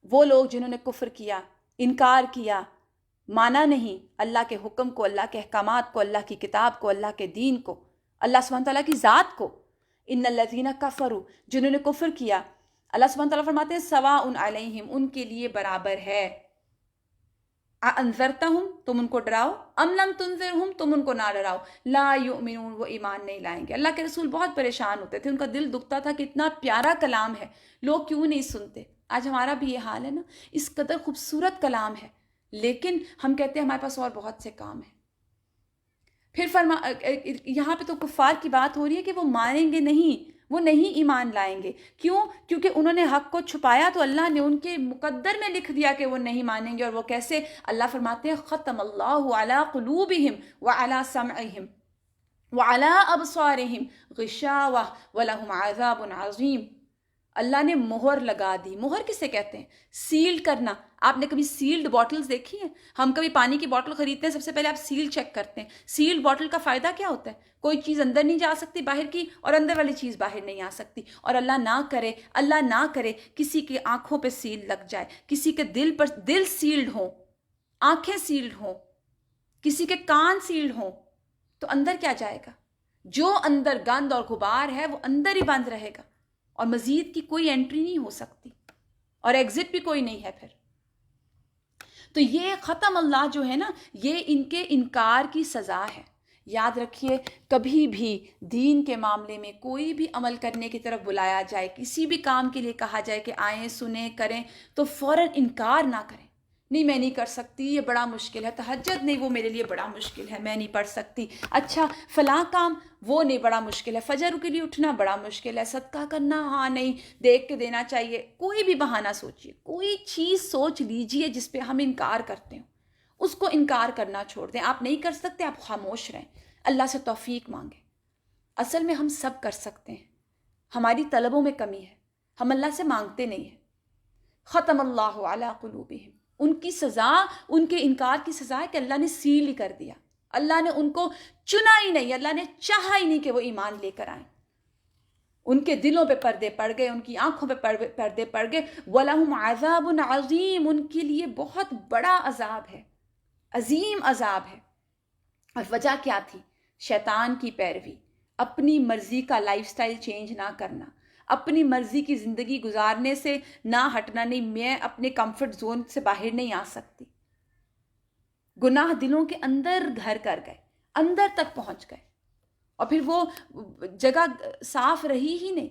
وہ لوگ جنہوں نے کفر کیا، انکار کیا، مانا نہیں اللہ کے حکم کو، اللہ کے احکامات کو، اللہ کی کتاب کو، اللہ کے دین کو، اللہ سبحانہ تعالیٰ کی ذات کو۔ ان الذین کفروا، جنہوں نے کفر کیا، اللہ سبحانہ تعالیٰ فرماتے ہیں سواء علیہم، ان کے لیے برابر ہے۔ انذرتہم، تم ان کو ڈراؤ، ام لم تنذرہم، تم ان کو نہ ڈراؤ، لا یؤمنون، وہ ایمان نہیں لائیں گے۔ اللہ کے رسول بہت پریشان ہوتے تھے، ان کا دل دکھتا تھا کہ اتنا پیارا کلام ہے، لوگ کیوں نہیں سنتے؟ آج ہمارا بھی یہ حال ہے نا، اس قدر خوبصورت کلام ہے، لیکن ہم کہتے ہیں ہمارے پاس اور بہت سے کام ہیں۔ پھر یہاں پہ تو کفار کی بات ہو رہی ہے کہ وہ مانیں گے نہیں، وہ نہیں ایمان لائیں گے. کیوں؟ کیونکہ انہوں نے حق کو چھپایا تو اللہ نے ان کے مقدر میں لکھ دیا کہ وہ نہیں مانیں گے. اور وہ کیسے؟ اللہ فرماتے ہیں ختم اللہ علی قلوبہم وعلی سمعہم وعلی ابصارہم غشاوہ ولہم عذاب عظیم. اللہ نے مہر لگا دی. مہر کسے کہتے ہیں؟ سیلڈ کرنا. آپ نے کبھی سیلڈ باٹلز دیکھی ہیں؟ ہم کبھی پانی کی باٹل خریدتے ہیں، سب سے پہلے آپ سیل چیک کرتے ہیں. سیلڈ باٹل کا فائدہ کیا ہوتا ہے؟ کوئی چیز اندر نہیں جا سکتی باہر کی، اور اندر والی چیز باہر نہیں آ سکتی. اور اللہ نہ کرے کسی کی آنکھوں پہ سیل لگ جائے، کسی کے دل سیلڈ ہوں، آنکھیں سیلڈ ہوں، کسی کے کان سیلڈ ہوں، تو اندر کیا جائے گا؟ جو اندر گند اور غبار ہے وہ اندر ہی بند رہے گا، اور مزید کی کوئی انٹری نہیں ہو سکتی، اور ایگزٹ بھی کوئی نہیں ہے پھر. تو یہ ختم اللہ جو ہے نا، یہ ان کے انکار کی سزا ہے. یاد رکھیے، کبھی بھی دین کے معاملے میں کوئی بھی عمل کرنے کی طرف بلایا جائے، کسی بھی کام کے لیے کہا جائے کہ آئیں سنیں کریں، تو فوراً انکار نہ کریں. نہیں میں نہیں کر سکتی، یہ بڑا مشکل ہے. تہجد نہیں، وہ میرے لیے بڑا مشکل ہے، میں نہیں پڑھ سکتی. اچھا فلاں کام وہ نہیں، بڑا مشکل ہے. فجر کے لیے اٹھنا بڑا مشکل ہے. صدقہ کرنا ہاں نہیں، دیکھ کے دینا چاہیے. کوئی بھی بہانہ سوچیے، کوئی چیز سوچ لیجئے جس پہ ہم انکار کرتے ہیں، اس کو انکار کرنا چھوڑ دیں. آپ نہیں کر سکتے، آپ خاموش رہیں، اللہ سے توفیق مانگیں. اصل میں ہم سب کر سکتے ہیں، ہماری طلبوں میں کمی ہے، ہم اللہ سے مانگتے نہیں ہیں. ختم اللہ علی قلوبہم، ان کی سزا، ان کے انکار کی سزا ہے کہ اللہ نے سیل ہی کر دیا. اللہ نے ان کو چنا ہی نہیں، اللہ نے چاہا ہی نہیں کہ وہ ایمان لے کر آئیں. ان کے دلوں پہ پردے پڑ گئے، ان کی آنکھوں پہ پردے پڑ گئے. وَلَهُمْ عَذَابٌ عَظِيمٌ، ان کے لیے بہت بڑا عذاب ہے، عظیم عذاب ہے. اور وجہ کیا تھی؟ شیطان کی پیروی، اپنی مرضی کا لائف سٹائل چینج نہ کرنا، اپنی مرضی کی زندگی گزارنے سے نہ ہٹنا. نہیں، میں اپنے کمفرٹ زون سے باہر نہیں آ سکتی. گناہ دلوں کے اندر گھر کر گئے، اندر تک پہنچ گئے، اور پھر وہ جگہ صاف رہی ہی نہیں.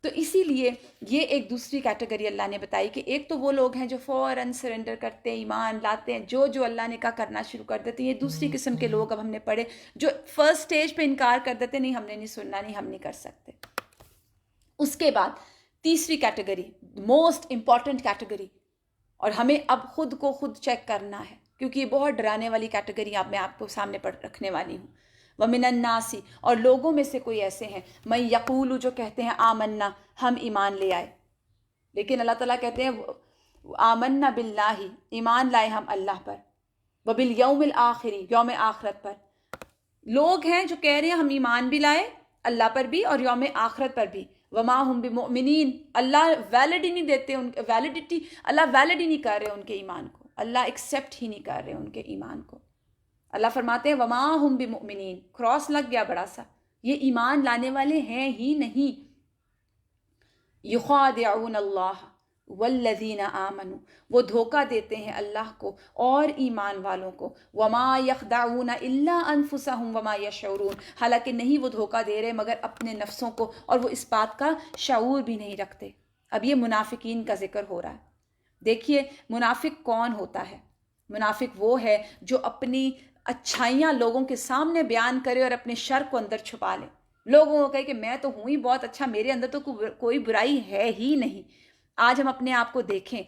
تو اسی لیے یہ ایک دوسری کیٹیگری اللہ نے بتائی کہ ایک تو وہ لوگ ہیں جو فوراً سرنڈر کرتے ہیں، ایمان لاتے ہیں، جو اللہ نے کہا کرنا شروع کر دیتے ہیں. یہ دوسری قسم کے لوگ اب ہم نے پڑھے جو فرسٹ سٹیج پہ انکار کر دیتے، نہیں ہم نے نہیں سننا، نہیں ہم نہیں کر سکتے. اس کے بعد تیسری کیٹیگری، موسٹ امپورٹنٹ کیٹیگری، اور ہمیں اب خود کو خود چیک کرنا ہے کیونکہ یہ بہت ڈرانے والی کیٹیگری اب میں آپ کو سامنے رکھنے والی ہوں. وَمِنَ النَّاسِ، اور لوگوں میں سے کوئی ایسے ہیں، مَن یقول، جو کہتے ہیں آمنا، ہم ایمان لے آئے. لیکن اللہ تعالیٰ کہتے ہیں آمنا باللہ، ایمان لائے ہم اللہ پر، وبالیوم الآخر، یوم آخرت پر. لوگ ہیں جو کہہ رہے ہیں ہم ایمان بھی لائے اللہ پر بھی اور یوم آخرت پر بھی. وما ہم بمؤمنین، اللہ ویلڈ ہی نہیں دیتے، ان ویلڈیٹی، اللہ ویلڈ ہی نہیں کر رہے ان کے ایمان کو، اللہ ایکسیپٹ ہی نہیں کر رہے ان کے ایمان کو. اللہ فرماتے ہیں وما ہم بمؤمنین، کراس لگ گیا بڑا سا، یہ ایمان لانے والے ہیں ہی نہیں. یخادعون اللہ والذین آمنوا، وہ دھوکہ دیتے ہیں اللہ کو اور ایمان والوں کو. وما یخدعون الا انفسهم وما یشعرون، حالانکہ نہیں وہ دھوکہ دے رہے مگر اپنے نفسوں کو، اور وہ اس بات کا شعور بھی نہیں رکھتے. اب یہ منافقین کا ذکر ہو رہا ہے. دیکھیے منافق کون ہوتا ہے؟ منافق وہ ہے جو اپنی اچھائیاں لوگوں کے سامنے بیان کرے اور اپنے شر کو اندر چھپا لے. لوگوں کو کہے کہ میں تو ہوں ہی بہت اچھا، میرے اندر تو کوئی برائی ہے ہی نہیں. آج ہم اپنے آپ کو دیکھیں،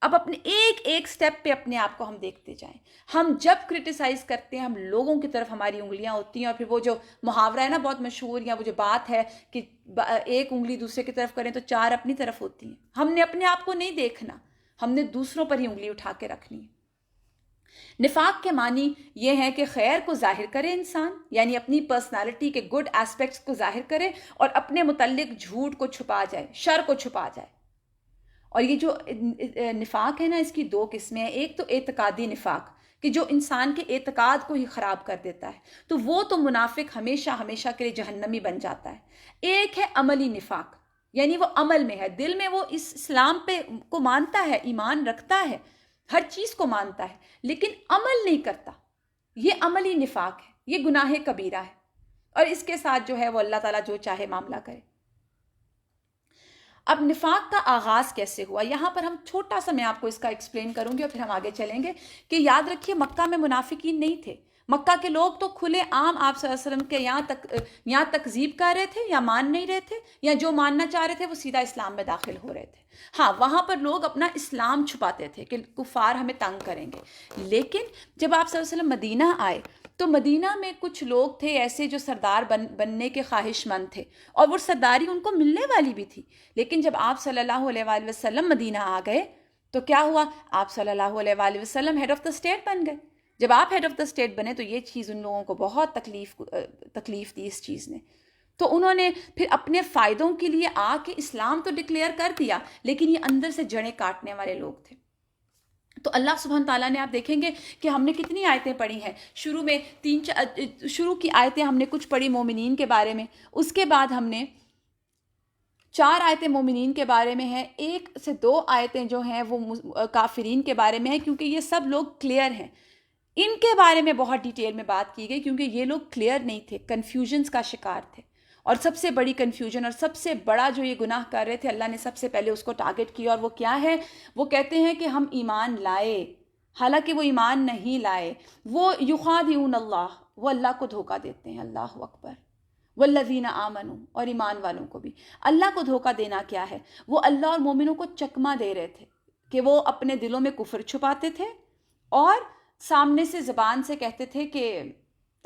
اب اپنے ایک سٹیپ پہ اپنے آپ کو ہم دیکھتے جائیں. ہم جب کرٹیسائز کرتے ہیں، ہم لوگوں کی طرف ہماری انگلیاں ہوتی ہیں، اور پھر وہ جو محاورہ ہے نا بہت مشہور، یا وہ جو بات ہے کہ ایک انگلی دوسرے کی طرف کریں تو چار اپنی طرف ہوتی ہیں. ہم نے اپنے آپ کو نہیں دیکھنا، ہم نے دوسروں پر ہی انگلی اٹھا کے رکھنی ہے. نفاق کے معنی یہ ہے کہ خیر کو ظاہر کرے انسان، یعنی اپنی پرسنالٹی کے گڈ ایسپیکٹس کو ظاہر کرے اور اپنے متعلق جھوٹ کو چھپا جائے، شر کو چھپا جائے. اور یہ جو نفاق ہے نا، اس کی دو قسمیں ہیں. ایک تو اعتقادی نفاق کہ جو انسان کے اعتقاد کو ہی خراب کر دیتا ہے، تو وہ تو منافق ہمیشہ کے لیے جہنمی بن جاتا ہے. ایک ہے عملی نفاق، یعنی وہ عمل میں ہے، دل میں وہ اس اسلام پہ کو مانتا ہے، ایمان رکھتا ہے، ہر چیز کو مانتا ہے، لیکن عمل نہیں کرتا. یہ عملی نفاق ہے، یہ گناہ کبیرہ ہے، اور اس کے ساتھ جو ہے وہ اللہ تعالیٰ جو چاہے معاملہ کرے. اب نفاق کا آغاز کیسے ہوا؟ یہاں پر ہم چھوٹا سا میں آپ کو اس کا ایکسپلین کروں گی اور پھر ہم آگے چلیں گے. کہ یاد رکھیے مکہ میں منافقین نہیں تھے. مکہ کے لوگ تو کھلے عام آپ صلی اللہ علیہ وسلم کے یہاں تکذیب کر رہے تھے، یا مان نہیں رہے تھے، یا جو ماننا چاہ رہے تھے وہ سیدھا اسلام میں داخل ہو رہے تھے. ہاں وہاں پر لوگ اپنا اسلام چھپاتے تھے کہ کفار ہمیں تنگ کریں گے. لیکن جب آپ صلی اللہ علیہ وسلم مدینہ آئے تو مدینہ میں کچھ لوگ تھے ایسے جو سردار بننے کے خواہش مند تھے، اور وہ سرداری ان کو ملنے والی بھی تھی. لیکن جب آپ صلی اللہ علیہ وآلہ وسلم مدینہ آ گئے تو کیا ہوا؟ آپ صلی اللہ علیہ وآلہ وسلم ہیڈ آف دا اسٹیٹ بن گئے. جب آپ ہیڈ آف دا اسٹیٹ بنے تو یہ چیز ان لوگوں کو بہت تکلیف دی اس چیز نے. تو انہوں نے پھر اپنے فائدوں کے لیے آ کے اسلام تو ڈکلیئر کر دیا، لیکن یہ اندر سے جڑیں کاٹنے والے لوگ تھے. تو اللہ سبحانہ تعالیٰ نے آپ دیکھیں گے کہ ہم نے کتنی آیتیں پڑھی ہیں. شروع میں شروع کی آیتیں ہم نے کچھ پڑھی مومنین کے بارے میں، اس کے بعد ہم نے 4 آیتیں مومنین کے بارے میں ہیں، 1 سے 2 آیتیں جو ہیں وہ کافرین کے بارے میں ہیں، کیونکہ یہ سب لوگ کلیئر ہیں. ان کے بارے میں بہت ڈیٹیل میں بات کی گئی کیونکہ یہ لوگ کلیئر نہیں تھے، کنفیوژنس کا شکار تھے. اور سب سے بڑی کنفیوژن اور سب سے بڑا جو یہ گناہ کر رہے تھے، اللہ نے سب سے پہلے اس کو ٹارگٹ کیا، اور وہ کیا ہے؟ وہ کہتے ہیں کہ ہم ایمان لائے، حالانکہ وہ ایمان نہیں لائے. وہ یخادعون اللہ، وہ اللہ کو دھوکہ دیتے ہیں. اللہ اکبر. والذین آمنوا، اور ایمان والوں کو بھی. اللہ کو دھوکہ دینا کیا ہے؟ وہ اللہ اور مومنوں کو چکمہ دے رہے تھے کہ وہ اپنے دلوں میں کفر چھپاتے تھے اور سامنے سے زبان سے کہتے تھے کہ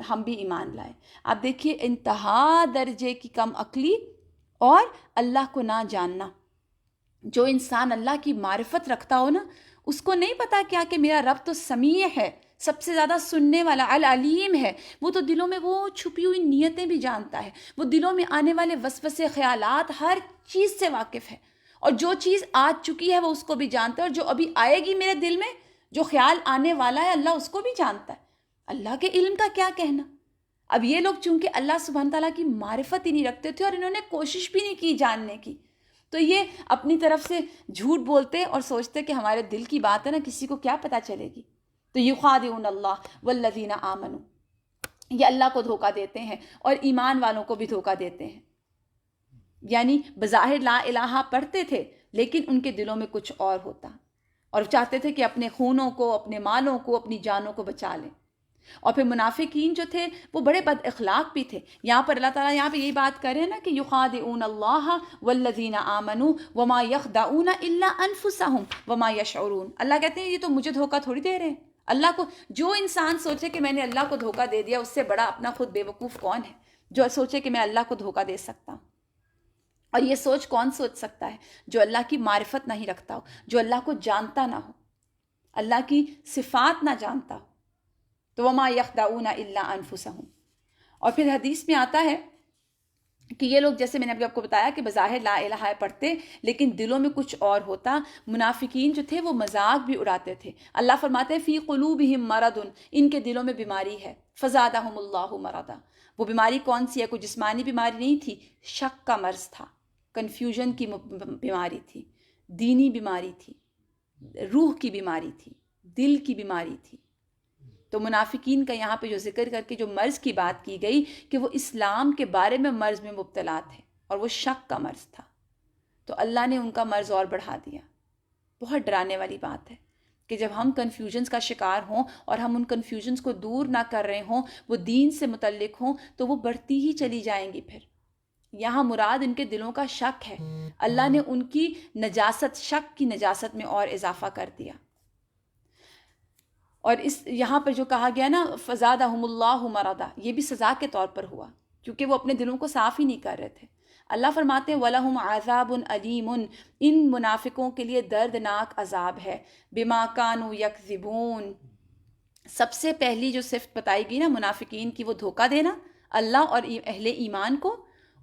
ہم بھی ایمان لائے. آپ دیکھیے انتہا درجے کی کم عقلی اور اللہ کو نہ جاننا. جو انسان اللہ کی معرفت رکھتا ہو نا، اس کو نہیں پتا کیا کہ میرا رب تو سمیع ہے، سب سے زیادہ سننے والا، العلیم ہے. وہ تو دلوں میں وہ چھپی ہوئی نیتیں بھی جانتا ہے، وہ دلوں میں آنے والے وسوسے، خیالات، ہر چیز سے واقف ہے. اور جو چیز آ چکی ہے وہ اس کو بھی جانتا ہے، اور جو ابھی آئے گی میرے دل میں، جو خیال آنے والا ہے، اللہ اس کو بھی جانتا ہے. اللہ کے علم کا کیا کہنا. اب یہ لوگ چونکہ اللہ سبحانہ تعالیٰ کی معرفت ہی نہیں رکھتے تھے اور انہوں نے کوشش بھی نہیں کی جاننے کی، تو یہ اپنی طرف سے جھوٹ بولتے اور سوچتے کہ ہمارے دل کی بات ہے نا، کسی کو کیا پتہ چلے گی. تو یخادعون اللہ والذین آمنوا، یہ اللہ کو دھوکہ دیتے ہیں اور ایمان والوں کو بھی دھوکہ دیتے ہیں. یعنی بظاہر لا الہ پڑھتے تھے لیکن ان کے دلوں میں کچھ اور ہوتا، اور چاہتے تھے کہ اپنے خونوں کو، اپنے مالوں کو، اپنی جانوں کو بچا لیں. اور پھر منافقین جو تھے وہ بڑے بد اخلاق بھی تھے. یہاں پر اللہ تعالیٰ یہاں پہ یہی بات کر رہے ہیں نا کہ یخادعون اللہ والذین آمنوا وما یخدعون الا انفسهم وما یشعرون. اللہ کہتے ہیں یہ تو مجھے دھوکہ تھوڑی دے رہے ہیں. اللہ کو، جو انسان سوچے کہ میں نے اللہ کو دھوکہ دے دیا، اس سے بڑا اپنا خود بے وقوف کون ہے جو سوچے کہ میں اللہ کو دھوکہ دے سکتا ہوں. اور یہ سوچ کون سوچ سکتا ہے؟ جو اللہ کی معرفت نہیں رکھتا ہو، جو اللہ کو جانتا نہ ہو، اللہ کی صفات نہ جانتا ہو. تو وما یخدعون الا انفسهم. اور پھر حدیث میں آتا ہے کہ یہ لوگ، جیسے میں نے ابھی آپ کو بتایا کہ بظاہر لا الہ پڑھتے لیکن دلوں میں کچھ اور ہوتا. منافقین جو تھے وہ مذاق بھی اڑاتے تھے. اللہ فرماتے ہیں فی قلوبہم مرض، ان کے دلوں میں بیماری ہے. فزادہم اللہ مرضا. وہ بیماری کون سی ہے؟ کوئی جسمانی بیماری نہیں تھی، شک کا مرض تھا، کنفیوژن کی بیماری تھی، دینی بیماری تھی، روح کی بیماری تھی، دل کی بیماری تھی. تو منافقین کا یہاں پہ جو ذکر کر کے جو مرض کی بات کی گئی کہ وہ اسلام کے بارے میں مرض میں مبتلا تھے اور وہ شک کا مرض تھا، تو اللہ نے ان کا مرض اور بڑھا دیا. بہت ڈرانے والی بات ہے کہ جب ہم کنفیوژنس کا شکار ہوں اور ہم ان کنفیوژنس کو دور نہ کر رہے ہوں، وہ دین سے متعلق ہوں، تو وہ بڑھتی ہی چلی جائیں گی. پھر یہاں مراد ان کے دلوں کا شک ہے. اللہ نے ان کی نجاست، شک کی نجاست میں اور اضافہ کر دیا. اور اس یہاں پر جو کہا گیا نا فزادہم اللہ مرضا، یہ بھی سزا کے طور پر ہوا کیونکہ وہ اپنے دلوں کو صاف ہی نہیں کر رہے تھے. اللہ فرماتے ہیں وَلَهُمْ عَذَابٌ عَلِيمٌ، ان منافقوں کے لیے دردناک عذاب ہے. بِمَا كَانُوا يَكْذِبُونَ. سب سے پہلی جو صفت بتائی گئی نا منافقین کی، وہ دھوکہ دینا اللہ اور اہل ایمان کو.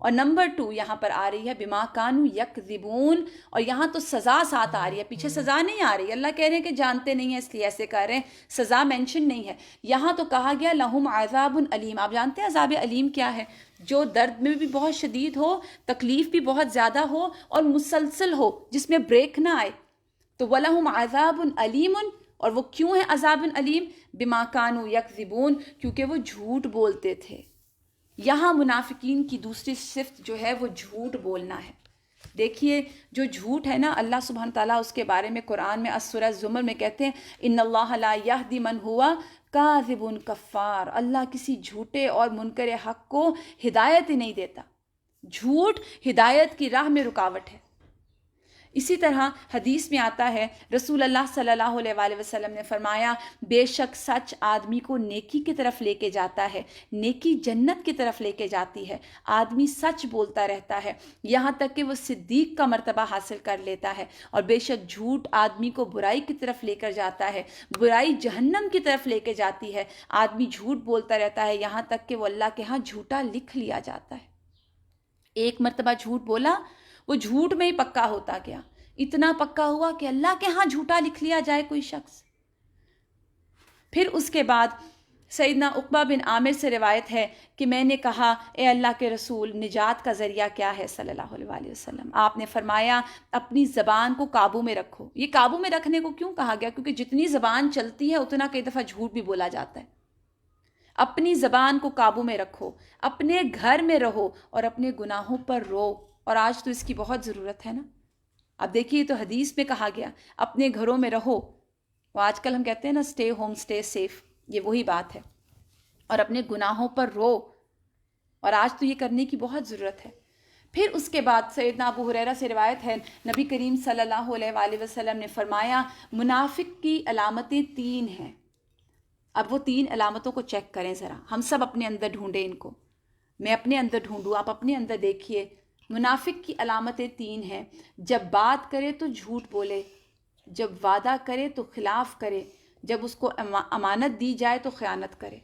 اور نمبر 2 یہاں پر آ رہی ہے بما کانوا یکذبون، اور یہاں تو سزا ساتھ آ رہی ہے، پیچھے سزا نہیں آ رہی. اللہ کہہ رہے ہیں کہ جانتے نہیں ہیں اس لیے ایسے کر رہے ہیں، سزا مینشن نہیں ہے. یہاں تو کہا گیا لہم عذاب علیم. آپ جانتے ہیں عذاب علیم کیا ہے؟ جو درد میں بھی بہت شدید ہو، تکلیف بھی بہت زیادہ ہو اور مسلسل ہو، جس میں بریک نہ آئے. تو وَلَهُمْ عَذَابٌ عَلِيمٌ. اور وہ کیوں ہے عذاب علیم؟ بما کانوا یکذبون، کیونکہ وہ جھوٹ بولتے تھے. یہاں منافقین کی دوسری صفت جو ہے وہ جھوٹ بولنا ہے. دیکھیے جو جھوٹ ہے نا، اللہ سبحانہ تعالیٰ اس کے بارے میں قرآن میں سورہ زمر میں کہتے ہیں ان اللہ لا یہدی من ہوا کاذب کفار، اللہ کسی جھوٹے اور منکر حق کو ہدایت ہی نہیں دیتا۔ جھوٹ ہدایت کی راہ میں رکاوٹ ہے۔ اسی طرح حدیث میں آتا ہے، رسول اللہ صلی اللہ علیہ وآلہ وسلم نے فرمایا، بے شک سچ آدمی کو نیکی کی طرف لے کے جاتا ہے، نیکی جنت کی طرف لے کے جاتی ہے۔ آدمی سچ بولتا رہتا ہے یہاں تک کہ وہ صدیق کا مرتبہ حاصل کر لیتا ہے، اور بے شک جھوٹ آدمی کو برائی کی طرف لے کر جاتا ہے، برائی جہنم کی طرف لے کے جاتی ہے۔ آدمی جھوٹ بولتا رہتا ہے یہاں تک کہ وہ اللہ کے ہاں جھوٹا لکھ لیا جاتا ہے۔ ایک مرتبہ جھوٹ بولا، وہ جھوٹ میں ہی پکا ہوتا گیا، اتنا پکا ہوا کہ اللہ کے ہاں جھوٹا لکھ لیا جائے کوئی شخص۔ پھر اس کے بعد سیدنا عقبہ بن عامر سے روایت ہے کہ میں نے کہا، اے اللہ کے رسول، نجات کا ذریعہ کیا ہے صلی اللہ علیہ وآلہ وسلم؟ آپ نے فرمایا، اپنی زبان کو قابو میں رکھو۔ یہ قابو میں رکھنے کو کیوں کہا گیا؟ کیونکہ جتنی زبان چلتی ہے اتنا کئی دفعہ جھوٹ بھی بولا جاتا ہے۔ اپنی زبان کو قابو میں رکھو، اپنے گھر میں رہو اور اپنے گناہوں پر رو، اور آج تو اس کی بہت ضرورت ہے نا۔ اب دیکھیے، تو حدیث میں کہا گیا اپنے گھروں میں رہو، وہ آج کل ہم کہتے ہیں نا اسٹے ہوم اسٹے سیف، یہ وہی بات ہے، اور اپنے گناہوں پر رو، اور آج تو یہ کرنے کی بہت ضرورت ہے۔ پھر اس کے بعد سیدنا ابو ہریرہ سے روایت ہے، نبی کریم صلی اللہ علیہ وآلہ وسلم نے فرمایا، منافق کی علامتیں 3 ہیں۔ اب وہ 3 علامتوں کو چیک کریں ذرا، ہم سب اپنے اندر ڈھونڈیں ان کو، میں اپنے اندر ڈھونڈوں، آپ اپنے اندر دیکھیے۔ منافق کی علامتیں 3 ہیں، جب بات کرے تو جھوٹ بولے، جب وعدہ کرے تو خلاف کرے، جب اس کو امانت دی جائے تو خیانت کرے۔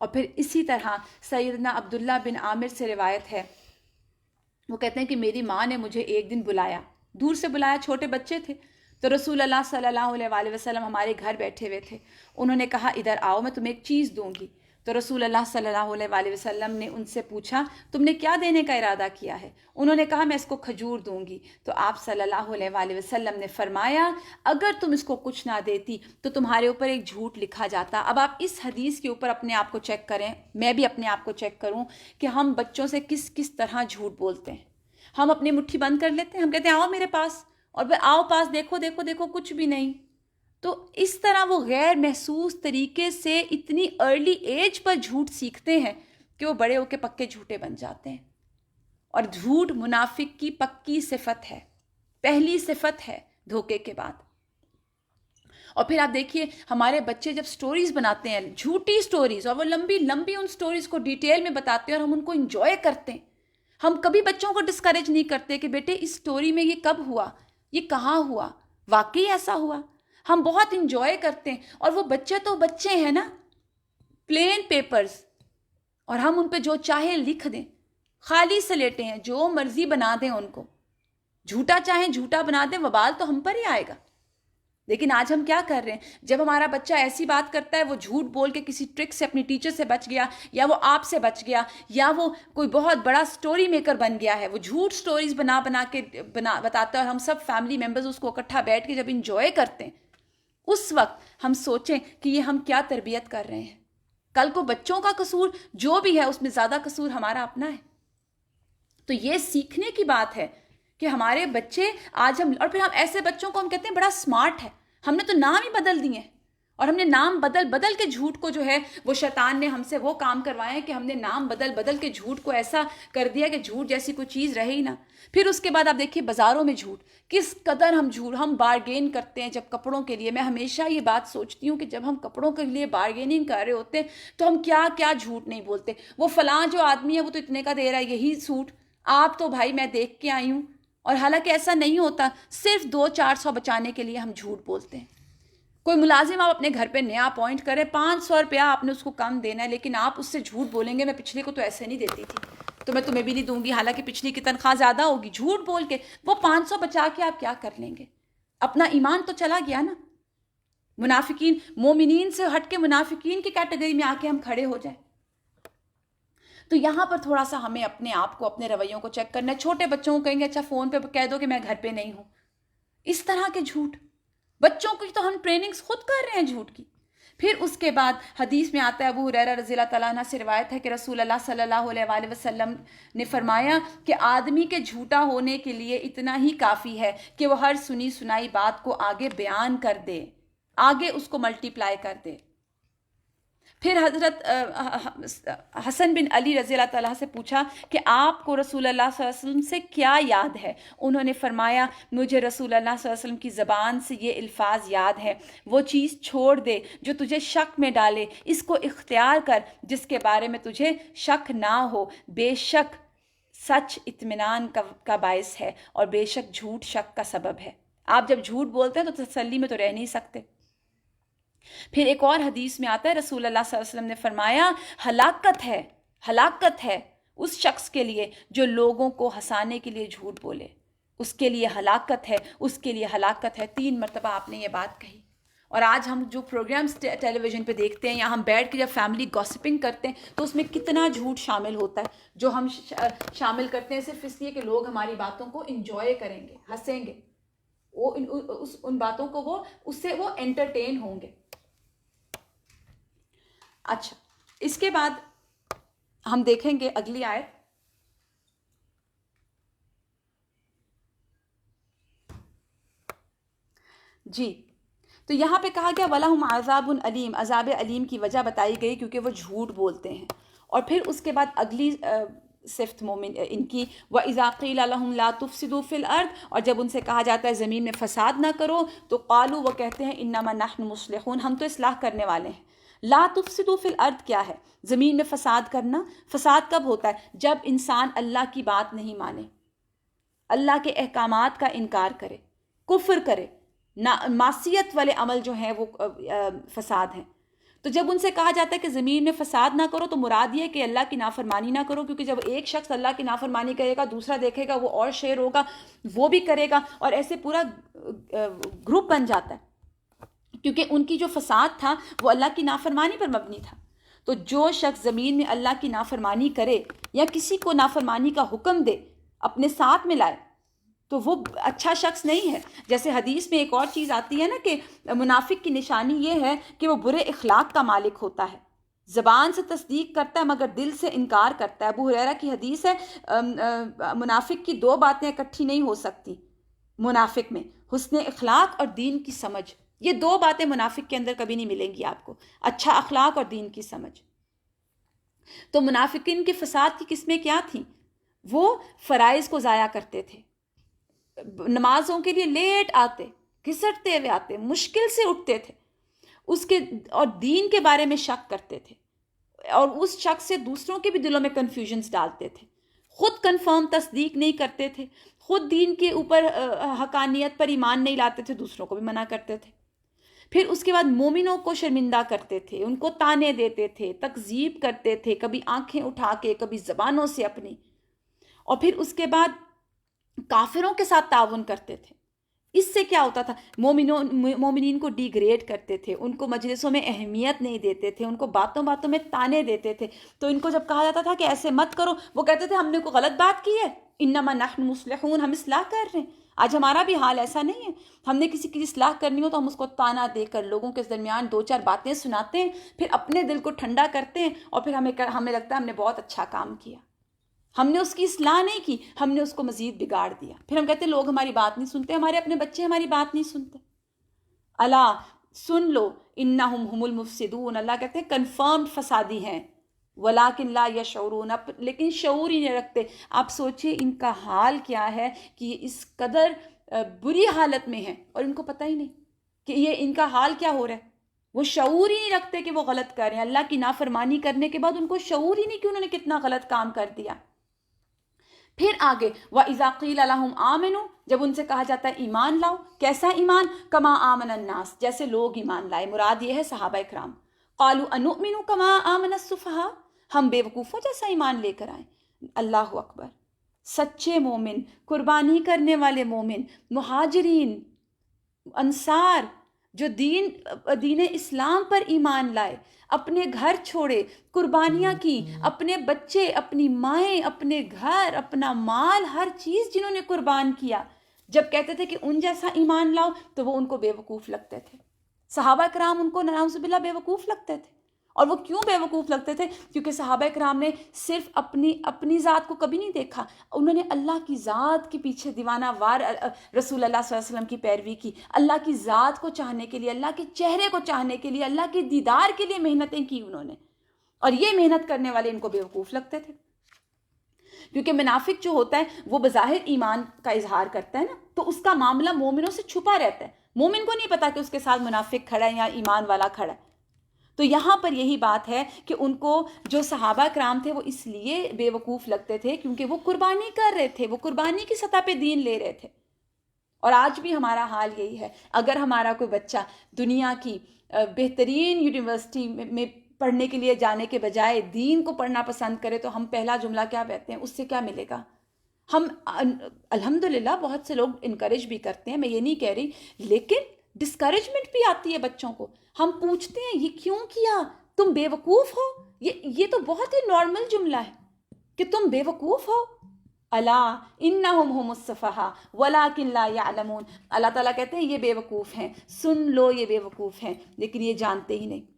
اور پھر اسی طرح سیدنا عبداللہ بن عامر سے روایت ہے، وہ کہتے ہیں کہ میری ماں نے مجھے ایک دن بلایا، دور سے بلایا، چھوٹے بچے تھے، تو رسول اللہ صلی اللہ علیہ وآلہ وسلم ہمارے گھر بیٹھے ہوئے تھے، انہوں نے کہا ادھر آؤ میں تمہیں ایک چیز دوں گی۔ تو رسول اللہ صلی اللہ علیہ وآلہ وسلم نے ان سے پوچھا تم نے کیا دینے کا ارادہ کیا ہے؟ انہوں نے کہا میں اس کو کھجور دوں گی۔ تو آپ صلی اللہ علیہ وآلہ وسلم نے فرمایا اگر تم اس کو کچھ نہ دیتی تو تمہارے اوپر ایک جھوٹ لکھا جاتا۔ اب آپ اس حدیث کے اوپر اپنے آپ کو چیک کریں، میں بھی اپنے آپ کو چیک کروں کہ ہم بچوں سے کس کس طرح جھوٹ بولتے ہیں۔ ہم اپنی مٹھی بند کر لیتے ہیں، ہم کہتے ہیں آؤ میرے پاس، اور پھر آؤ پاس، دیکھو دیکھو دیکھو کچھ بھی نہیں۔ تو اس طرح وہ غیر محسوس طریقے سے اتنی ارلی ایج پر جھوٹ سیکھتے ہیں کہ وہ بڑے ہو کے پکے جھوٹے بن جاتے ہیں۔ اور جھوٹ منافق کی پکی صفت ہے، پہلی صفت ہے دھوکے کے بعد۔ اور پھر آپ دیکھیے ہمارے بچے جب سٹوریز بناتے ہیں، جھوٹی سٹوریز، اور وہ لمبی لمبی ان سٹوریز کو ڈیٹیل میں بتاتے ہیں اور ہم ان کو انجوائے کرتے ہیں۔ ہم کبھی بچوں کو ڈسکریج نہیں کرتے کہ بیٹے اس سٹوری میں یہ کب ہوا، یہ کہاں ہوا، واقعی ایسا ہوا۔ ہم بہت انجوائے کرتے ہیں، اور وہ بچے تو بچے ہیں نا، پلین پیپرز، اور ہم ان پہ جو چاہے لکھ دیں، خالی سلیٹیں ہیں، جو مرضی بنا دیں ان کو، جھوٹا چاہیں جھوٹا بنا دیں، وبال تو ہم پر ہی آئے گا۔ لیکن آج ہم کیا کر رہے ہیں، جب ہمارا بچہ ایسی بات کرتا ہے، وہ جھوٹ بول کے کسی ٹرک سے اپنی ٹیچر سے بچ گیا، یا وہ آپ سے بچ گیا، یا وہ کوئی بہت بڑا سٹوری میکر بن گیا ہے، وہ جھوٹ سٹوریز بنا کے بتاتا ہے، اور ہم سب فیملی ممبرز اس کو اکٹھا بیٹھ کے جب انجوائے کرتے ہیں، اس وقت ہم سوچیں کہ یہ ہم کیا تربیت کر رہے ہیں۔ کل کو بچوں کا قصور جو بھی ہے اس میں زیادہ قصور ہمارا اپنا ہے۔ تو یہ سیکھنے کی بات ہے کہ ہمارے بچے آج ہم، اور پھر ہم ایسے بچوں کو ہم کہتے ہیں بڑا سمارٹ ہے، ہم نے تو نام ہی بدل دیے ہیں، اور ہم نے نام بدل بدل کے جھوٹ کو جو ہے وہ شیطان نے ہم سے وہ کام کروائے ہیں کہ ہم نے نام بدل بدل کے جھوٹ کو ایسا کر دیا کہ جھوٹ جیسی کوئی چیز رہے ہی نہ۔ پھر اس کے بعد آپ دیکھیے بازاروں میں جھوٹ، کس قدر ہم بارگین کرتے ہیں جب کپڑوں کے لیے۔ میں ہمیشہ یہ بات سوچتی ہوں کہ جب ہم کپڑوں کے لیے بارگیننگ کر رہے ہوتے ہیں تو ہم کیا کیا جھوٹ نہیں بولتے۔ وہ فلاں جو آدمی ہے وہ تو اتنے کا دے رہا ہے یہی سوٹ، آپ تو بھائی میں دیکھ کے آئی ہوں، اور حالانکہ ایسا نہیں ہوتا، صرف 200-400 بچانے کے لیے ہم جھوٹ بولتے ہیں۔ کوئی ملازم آپ اپنے گھر پہ نیا اپوائنٹ کریں، 500 روپیہ آپ نے اس کو کم دینا ہے، لیکن آپ اس سے جھوٹ بولیں گے میں پچھلے کو تو ایسے نہیں دیتی تھی تو میں تمہیں بھی نہیں دوں گی، حالانکہ پچھلی کی تنخواہ زیادہ ہوگی۔ جھوٹ بول کے وہ 500 بچا کے آپ کیا کر لیں گے؟ اپنا ایمان تو چلا گیا نا۔ منافقین، مومنین سے ہٹ کے منافقین کی کیٹیگری میں آ کے ہم کھڑے ہو جائیں۔ تو یہاں پر تھوڑا سا ہمیں اپنے آپ کو، اپنے رویوں کو چیک کرنا ہے۔ چھوٹے بچوں کو کہیں گے اچھا فون پہ کہہ دو کہ میں گھر پہ نہیں ہوں، اس طرح کے جھوٹ، بچوں کی تو ہم ٹریننگز خود کر رہے ہیں جھوٹ کی۔ پھر اس کے بعد حدیث میں آتا ہے، ابو ہریرہ رضی اللہ تعالیٰ عنہ سے روایت ہے کہ رسول اللہ صلی اللہ علیہ وآلہ وسلم نے فرمایا کہ آدمی کے جھوٹا ہونے کے لیے اتنا ہی کافی ہے کہ وہ ہر سنی سنائی بات کو آگے بیان کر دے، آگے اس کو ملٹی پلائی کر دے۔ پھر حضرت حسن بن علی رضی اللہ تعالیٰ سے پوچھا کہ آپ کو رسول اللہ صلی اللہ علیہ وسلم سے کیا یاد ہے؟ انہوں نے فرمایا مجھے رسول اللہ صلی اللہ علیہ وسلم کی زبان سے یہ الفاظ یاد ہے، وہ چیز چھوڑ دے جو تجھے شک میں ڈالے، اس کو اختیار کر جس کے بارے میں تجھے شک نہ ہو، بے شک سچ اطمینان کا باعث ہے اور بے شک جھوٹ شک کا سبب ہے۔ آپ جب جھوٹ بولتے ہیں تو تسلی میں تو رہ نہیں سکتے۔ پھر ایک اور حدیث میں آتا ہے رسول اللہ صلی اللہ علیہ وسلم نے فرمایا ہلاکت ہے اس شخص کے لیے جو لوگوں کو ہنسانے کے لیے جھوٹ بولے، اس کے لیے ہلاکت ہے، اس کے لیے ہلاکت ہے۔ 3 مرتبہ آپ نے یہ بات کہی۔ اور آج ہم جو پروگرامز ٹیلی ویژن پہ دیکھتے ہیں یا ہم بیٹھ کے جب فیملی گوسپنگ کرتے ہیں تو اس میں کتنا جھوٹ شامل ہوتا ہے، جو ہم شامل کرتے ہیں صرف اس لیے کہ لوگ ہماری باتوں کو انجوائے کریں گے، ہنسیں گے، وہ ان باتوں کو اس سے وہ انٹرٹین ہوں گے۔ اچھا، اس کے بعد ہم دیکھیں گے اگلی آیت۔ جی، تو یہاں پہ کہا گیا وَلَهُمْ عَذَابٌ عَلِيمٌ، عذاب علیم کی وجہ بتائی گئی کیونکہ وہ جھوٹ بولتے ہیں۔ اور پھر اس کے بعد اگلی صفت مومن ان کی وَإِذَا قِيلَ لَهُمْ لَا تُفْسِدُوا فِي الْأَرْضِ، اور جب ان سے کہا جاتا ہے زمین میں فساد نہ کرو تو قالوا، وہ کہتے ہیں انما نحن مصلحون، ہم تو اصلاح کرنے والے ہیں۔ لا تفسدوا فی الارض کیا ہے؟ زمین میں فساد کرنا۔ فساد کب ہوتا ہے؟ جب انسان اللہ کی بات نہیں مانے، اللہ کے احکامات کا انکار کرے، کفر کرے، معصیت والے عمل جو ہیں وہ فساد ہیں۔ تو جب ان سے کہا جاتا ہے کہ زمین میں فساد نہ کرو تو مراد یہ ہے کہ اللہ کی نافرمانی نہ کرو، کیونکہ جب ایک شخص اللہ کی نافرمانی کرے گا دوسرا دیکھے گا وہ اور شیر ہوگا، وہ بھی کرے گا، اور ایسے پورا گروپ بن جاتا ہے، کیونکہ ان کی جو فساد تھا وہ اللہ کی نافرمانی پر مبنی تھا۔ تو جو شخص زمین میں اللہ کی نافرمانی کرے یا کسی کو نافرمانی کا حکم دے اپنے ساتھ ملائے تو وہ اچھا شخص نہیں ہے۔ جیسے حدیث میں ایک اور چیز آتی ہے نا کہ منافق کی نشانی یہ ہے کہ وہ برے اخلاق کا مالک ہوتا ہے، زبان سے تصدیق کرتا ہے مگر دل سے انکار کرتا ہے۔ ابو ہریرہ کی حدیث ہے منافق کی 2 باتیں اکٹھی نہیں ہو سکتی منافق میں، حسن اخلاق اور دین کی سمجھ۔ یہ 2 باتیں منافق کے اندر کبھی نہیں ملیں گی آپ کو، اچھا اخلاق اور دین کی سمجھ۔ تو منافقین کے فساد کی قسمیں کیا تھیں؟ وہ فرائض کو ضائع کرتے تھے، نمازوں کے لیے لیٹ آتے، گھسٹتے ہوئے آتے، مشکل سے اٹھتے تھے، اور دین کے بارے میں شک کرتے تھے، اور اس شک سے دوسروں کے بھی دلوں میں کنفیوژنز ڈالتے تھے، خود کنفرم تصدیق نہیں کرتے تھے، خود دین کے اوپر حقانیت پر ایمان نہیں لاتے تھے، دوسروں کو بھی منع کرتے تھے۔ پھر اس کے بعد مومنوں کو شرمندہ کرتے تھے، ان کو تانے دیتے تھے، تکذیب کرتے تھے، کبھی آنکھیں اٹھا کے، کبھی زبانوں سے اپنی، اور پھر اس کے بعد کافروں کے ساتھ تعاون کرتے تھے۔ اس سے کیا ہوتا تھا؟ مومنین کو ڈیگریڈ کرتے تھے، ان کو مجلسوں میں اہمیت نہیں دیتے تھے، ان کو باتوں باتوں میں تانے دیتے تھے۔ تو ان کو جب کہا جاتا تھا کہ ایسے مت کرو، وہ کہتے تھے ہم نے کوئی غلط بات کی ہے، انما نحن مصلحون، ہم اصلاح کر رہے ہیں۔ آج ہمارا بھی حال ایسا نہیں ہے، ہم نے کسی کی اصلاح کرنی ہو تو ہم اس کو تانا دے کر لوگوں کے درمیان 2-4 باتیں سناتے ہیں، پھر اپنے دل کو ٹھنڈا کرتے ہیں، اور پھر ہمیں لگتا ہے ہم نے بہت اچھا کام کیا۔ ہم نے اس کی اصلاح نہیں کی، ہم نے اس کو مزید بگاڑ دیا۔ پھر ہم کہتے ہیں لوگ ہماری بات نہیں سنتے، ہمارے اپنے بچے ہماری بات نہیں سنتے۔ الا سن لو انہم هم المفسدون، اللہ کہتے ہیں کنفرمڈ فسادی ہیں، ولیکن لا یشعرون، لیکن شعور ہی نہیں رکھتے۔ آپ سوچئے ان کا حال کیا ہے کہ یہ اس قدر بری حالت میں ہیں اور ان کو پتہ ہی نہیں کہ یہ ان کا حال کیا ہو رہا ہے۔ وہ شعور ہی نہیں رکھتے کہ وہ غلط کر رہے ہیں، اللہ کی نافرمانی کرنے کے بعد ان کو شعور ہی نہیں کہ انہوں نے کتنا غلط کام کر دیا۔ پھر آگے وَإِذَا قِيلَ لَهُمْ آمِنُوا، جب ان سے کہا جاتا ہے ایمان لاؤ، کیسا ایمان؟ كَمَا آمَنَ النَّاسِ، جیسے لوگ ایمان لائے، مراد یہ ہے صحابہ اکرام۔ قَالُوا أَنُؤْمِنُ كَمَا آمَنَ السُّفَهَاءُ، ہم بے وقوفوں جیسا ایمان لے کر آئیں۔ اللہ اکبر! سچے مومن، قربانی کرنے والے مومن، مہاجرین، انصار، جو دین اسلام پر ایمان لائے، اپنے گھر چھوڑے، قربانیاں کی، اپنے بچے، اپنی مائیں، اپنے گھر، اپنا مال، ہر چیز جنہوں نے قربان کیا، جب کہتے تھے کہ ان جیسا ایمان لاؤ تو وہ ان کو بے وقوف لگتے تھے۔ صحابہ کرام ان کو نعوذ باللہ بے وقوف لگتے تھے، اور وہ کیوں بیوقوف لگتے تھے؟ کیونکہ صحابہ کرام نے صرف اپنی ذات کو کبھی نہیں دیکھا، انہوں نے اللہ کی ذات کے پیچھے دیوانہ وار رسول اللہ صلی اللہ علیہ وسلم کی پیروی کی، اللہ کی ذات کو چاہنے کے لیے، اللہ کے چہرے کو چاہنے کے لیے، اللہ کے دیدار کے لیے محنتیں کی انہوں نے، اور یہ محنت کرنے والے ان کو بیوقوف لگتے تھے۔ کیونکہ منافق جو ہوتا ہے وہ بظاہر ایمان کا اظہار کرتا ہے نا، تو اس کا معاملہ مومنوں سے چھپا رہتا ہے، مومن کو نہیں پتا کہ اس کے ساتھ منافق کھڑا ہے یا ایمان والا کھڑا ہے۔ تو یہاں پر یہی بات ہے کہ ان کو جو صحابہ کرام تھے وہ اس لیے بیوقوف لگتے تھے کیونکہ وہ قربانی کر رہے تھے، وہ قربانی کی سطح پہ دین لے رہے تھے۔ اور آج بھی ہمارا حال یہی ہے، اگر ہمارا کوئی بچہ دنیا کی بہترین یونیورسٹی میں پڑھنے کے لیے جانے کے بجائے دین کو پڑھنا پسند کرے تو ہم پہلا جملہ کیا کہتے ہیں؟ اس سے کیا ملے گا؟ ہم الحمدللہ بہت سے لوگ انکریج بھی کرتے ہیں، میں یہ نہیں کہہ رہی، لیکن ڈسکریجمنٹ بھی آتی ہے بچوں کو۔ ہم پوچھتے ہیں یہ کیوں کیا؟ تم بیوقوف ہو؟ یہ تو بہت ہی نارمل جملہ ہے کہ تم بیوقوف ہو۔ الا انہم هم السفہاء ولکن لا یعلمون، اللہ تعالیٰ کہتے ہیں یہ بیوقوف ہیں، سن لو یہ بیوقوف ہیں لیکن یہ جانتے ہی نہیں۔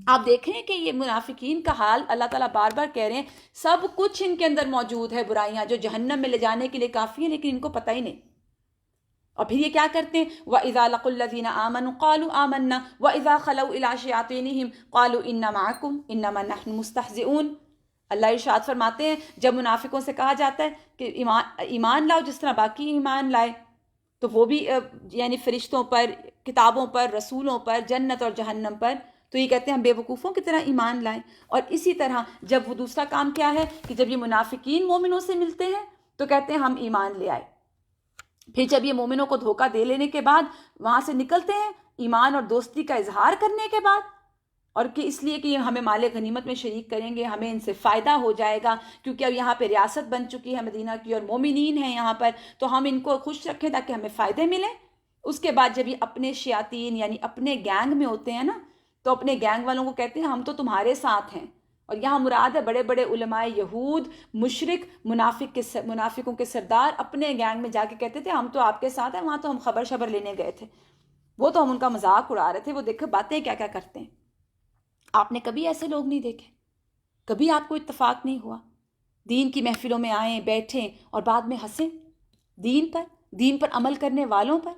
آپ دیکھیں کہ یہ منافقین کا حال اللہ تعالیٰ بار بار کہہ رہے ہیں سب کچھ ان کے اندر موجود ہے، برائیاں جو جہنم میں لے جانے کے لیے کافی ہیں، لیکن ان کو پتہ ہی نہیں۔ اور پھر یہ کیا کرتے ہیں؟ وَإِذَا لَقُوا الَّذِينَ آمَنُوا قَالُوا آمَنَّا وَإِذَا خَلَوْا إِلَىٰ شَيَاطِينِهِمْ قَالُوا إِنَّا مَعَكُمْ إِنَّمَا نَحْنُ مُسْتَهْزِئُونَ۔ اللہ ارشاد فرماتے ہیں جب منافقوں سے کہا جاتا ہے کہ ایمان لاؤ جس طرح باقی ایمان لائے، تو وہ بھی یعنی فرشتوں پر، کتابوں پر، رسولوں پر، جنت اور جہنم پر، تو یہ کہتے ہیں ہم بیوقوفوں کی طرح ایمان لائیں۔ اور اسی طرح جب وہ دوسرا کام کیا ہے کہ جب یہ منافقین مومنوں سے ملتے ہیں تو کہتے ہیں ہم ایمان لے آئے۔ پھر جب یہ مومنوں کو دھوکہ دے لینے کے بعد وہاں سے نکلتے ہیں ایمان اور دوستی کا اظہار کرنے کے بعد، اور کہ اس لیے کہ یہ ہمیں مال غنیمت میں شریک کریں گے، ہمیں ان سے فائدہ ہو جائے گا، کیونکہ اب یہاں پہ ریاست بن چکی ہے مدینہ کی اور مومنین ہیں یہاں پر، تو ہم ان کو خوش رکھیں تاکہ ہمیں فائدے ملیں۔ اس کے بعد جب یہ اپنے شیاطین یعنی اپنے گینگ میں ہوتے ہیں نا، تو اپنے گینگ والوں کو کہتے ہیں ہم تو تمہارے ساتھ ہیں۔ اور یہاں مراد ہے بڑے بڑے علماء یہود، مشرک، منافقوں کے سردار اپنے گینگ میں جا کے کہتے تھے ہم تو آپ کے ساتھ ہیں، وہاں تو ہم خبر لینے گئے تھے، وہ تو ہم ان کا مذاق اڑا رہے تھے، وہ دیکھو باتیں کیا کیا کرتے ہیں۔ آپ نے کبھی ایسے لوگ نہیں دیکھے؟ کبھی آپ کو اتفاق نہیں ہوا دین کی محفلوں میں آئیں، بیٹھیں اور بعد میں ہنسیں دین پر عمل کرنے والوں پر؟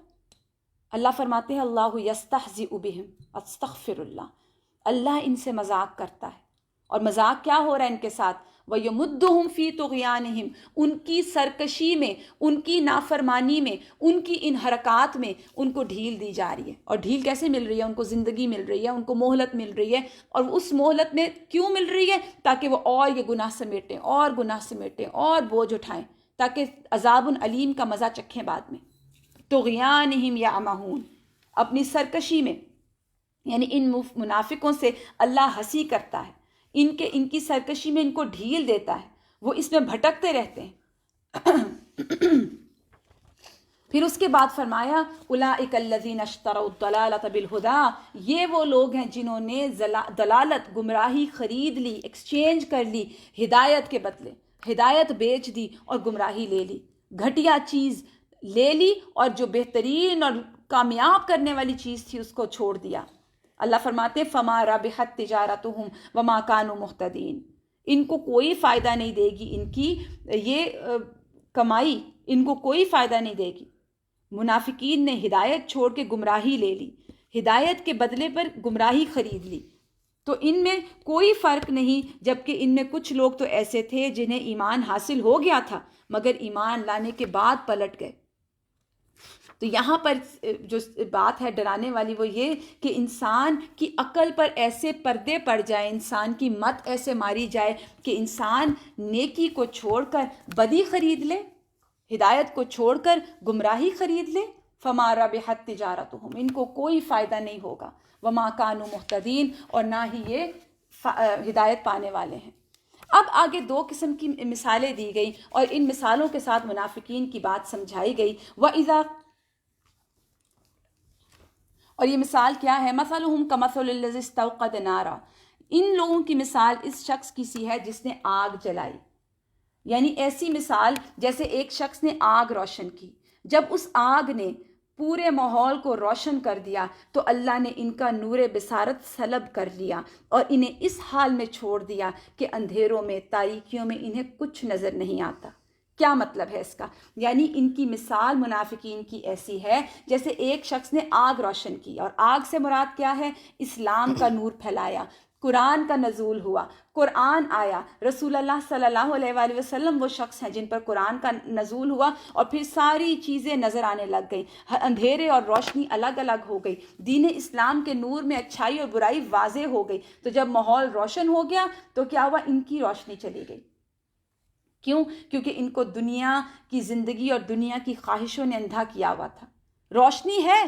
اللہ فرماتے ہیں اللہ یستہزئ بہم استغفر اللہ، اللہ ان سے مذاق کرتا ہے۔ اور مذاق کیا ہو رہا ہے ان کے ساتھ؟ وَيَمُدُّهُمْ فِي طُغْيَانِهِمْ، ان کی سرکشی میں، ان کی نافرمانی میں، ان کی ان حرکات میں ان کو ڈھیل دی جا رہی ہے۔ اور ڈھیل کیسے مل رہی ہے؟ ان کو زندگی مل رہی ہے، ان کو مہلت مل رہی ہے۔ اور اس مہلت میں کیوں مل رہی ہے؟ تاکہ وہ اور یہ گناہ سمیٹیں اور بوجھ اٹھائیں، تاکہ عذاب علیم کا مزہ چکھیں بعد میں۔ طغیانہم یعمہون، اپنی سرکشی میں، یعنی ان منافقوں سے اللہ ہنسی کرتا ہے، ان کی سرکشی میں ان کو ڈھیل دیتا ہے، وہ اس میں بھٹکتے رہتے ہیں۔ پھر اس کے بعد فرمایا اولئک الذین اشتروا الضلالۃ بالہدی، یہ وہ لوگ ہیں جنہوں نے دلالت، گمراہی خرید لی، ایکسچینج کر لی ہدایت کے بدلے، ہدایت بیچ دی اور گمراہی لے لی، گھٹیا چیز لے لی اور جو بہترین اور کامیاب کرنے والی چیز تھی اس کو چھوڑ دیا۔ اللہ فرماتے ہیں فما ربحت تجارتہم وما کانوا مہتدین، ان کو کوئی فائدہ نہیں دے گی، ان کی یہ کمائی ان کو کوئی فائدہ نہیں دے گی۔ منافقین نے ہدایت چھوڑ کے گمراہی لے لی، ہدایت کے بدلے پر گمراہی خرید لی، تو ان میں کوئی فرق نہیں، جبکہ ان میں کچھ لوگ تو ایسے تھے جنہیں ایمان حاصل ہو گیا تھا مگر ایمان لانے کے بعد پلٹ گئے۔ تو یہاں پر جو بات ہے ڈرانے والی وہ یہ کہ انسان کی عقل پر ایسے پردے پڑ جائیں، انسان کی مت ایسے ماری جائے کہ انسان نیکی کو چھوڑ کر بدی خرید لے، ہدایت کو چھوڑ کر گمراہی خرید لے۔ فما ربحت تجارتہم، ان کو کوئی فائدہ نہیں ہوگا، وما کانوا مہتدین، اور نہ ہی یہ ہدایت پانے والے ہیں۔ اب آگے دو قسم کی مثالیں دی گئی اور ان مثالوں کے ساتھ منافقین کی بات سمجھائی گئی۔ وَإِذَا، اور یہ مثال کیا ہے؟ مَثَلُهُمْ كَمَثَلِ الَّذِي اسْتَوْقَدَ نَارًا، ان لوگوں کی مثال اس شخص کی سی ہے جس نے آگ جلائی، یعنی ایسی مثال جیسے ایک شخص نے آگ روشن کی، جب اس آگ نے پورے ماحول کو روشن کر دیا تو اللہ نے ان کا نور بصارت سلب کر لیا اور انہیں اس حال میں چھوڑ دیا کہ اندھیروں میں، تاریکیوں میں انہیں کچھ نظر نہیں آتا۔ کیا مطلب ہے اس کا؟ یعنی ان کی مثال منافقین کی ایسی ہے جیسے ایک شخص نے آگ روشن کی، اور آگ سے مراد کیا ہے؟ اسلام کا نور پھیلایا، قرآن کا نزول ہوا، قرآن آیا، رسول اللہ صلی اللہ علیہ وآلہ وسلم وہ شخص ہیں جن پر قرآن کا نزول ہوا، اور پھر ساری چیزیں نظر آنے لگ گئیں، اندھیرے اور روشنی الگ الگ ہو گئی، دین اسلام کے نور میں اچھائی اور برائی واضح ہو گئی۔ تو جب ماحول روشن ہو گیا تو کیا ہوا؟ ان کی روشنی چلی گئی۔ کیوں؟ کیونکہ ان کو دنیا کی زندگی اور دنیا کی خواہشوں نے اندھا کیا ہوا تھا۔ روشنی ہے،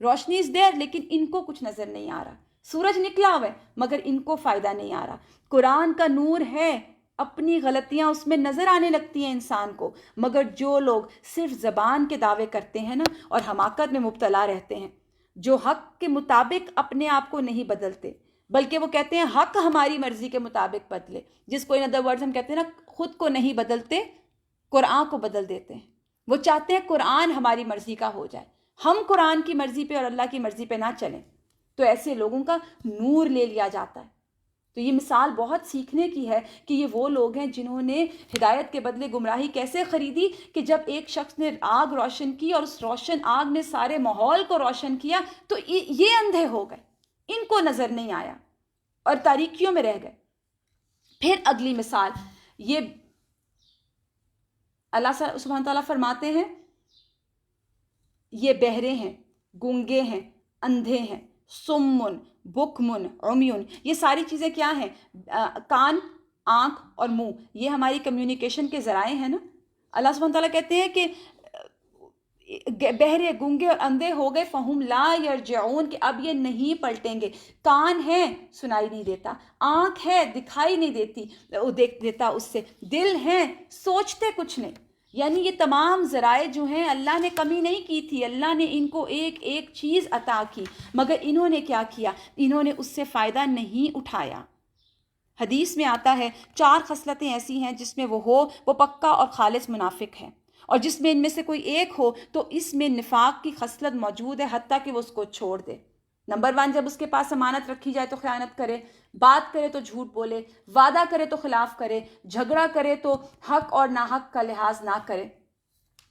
روشنی از دیر، لیکن ان کو کچھ نظر نہیں آ رہا۔ سورج نکلا ہوا ہے مگر ان کو فائدہ نہیں آ رہا۔ قرآن کا نور ہے، اپنی غلطیاں اس میں نظر آنے لگتی ہیں انسان کو، مگر جو لوگ صرف زبان کے دعوے کرتے ہیں نا اور حماقت میں مبتلا رہتے ہیں، جو حق کے مطابق اپنے آپ کو نہیں بدلتے بلکہ وہ کہتے ہیں حق ہماری مرضی کے مطابق بدلے، جس کو ان ادر ورڈز ہم کہتے ہیں نا خود کو نہیں بدلتے، قرآن کو بدل دیتے ہیں۔ وہ چاہتے ہیں قرآن ہماری مرضی کا ہو جائے، ہم قرآن کی مرضی پہ اور اللہ کی مرضی پہ نہ چلیں، تو ایسے لوگوں کا نور لے لیا جاتا ہے۔ تو یہ مثال بہت سیکھنے کی ہے کہ یہ وہ لوگ ہیں جنہوں نے ہدایت کے بدلے گمراہی کیسے خریدی، کہ جب ایک شخص نے آگ روشن کی اور اس روشن آگ نے سارے ماحول کو روشن کیا تو یہ اندھے ہو گئے، ان کو نظر نہیں آیا اور تاریکیوں میں رہ گئے۔ پھر اگلی مثال، یہ اللہ سبحانہ تعالیٰ فرماتے ہیں یہ بہرے ہیں، گونگے ہیں، اندھے ہیں، سمن، بکمن، عمیون، یہ ساری چیزیں کیا ہیں؟ کان، آنکھ اور منہ، یہ ہماری کمیونیکیشن کے ذرائع ہیں نا۔ اللہ سبحانہ تعالیٰ کہتے ہیں کہ بہرے، گونگے اور اندھے ہو گئے، فہم لا یرجعون، کہ اب یہ نہیں پلٹیں گے۔ کان ہے، سنائی نہیں دیتا، آنکھ ہے، دکھائی نہیں دیتا اس سے، دل ہے، سوچتے کچھ نہیں۔ یعنی یہ تمام ذرائع جو ہیں اللہ نے کمی نہیں کی تھی، اللہ نے ان کو ایک ایک چیز عطا کی، مگر انہوں نے کیا کیا؟ انہوں نے اس سے فائدہ نہیں اٹھایا۔ حدیث میں آتا ہے 4 خصلتیں ایسی ہیں جس میں وہ پکا اور خالص منافق ہے، اور جس میں ان میں سے کوئی ایک ہو تو اس میں نفاق کی خصلت موجود ہے، حتیٰ کہ وہ اس کو چھوڑ دے۔ نمبر 1، جب اس کے پاس امانت رکھی جائے تو خیانت کرے، بات کرے تو جھوٹ بولے، وعدہ کرے تو خلاف کرے، جھگڑا کرے تو حق اور ناحق کا لحاظ نہ کرے،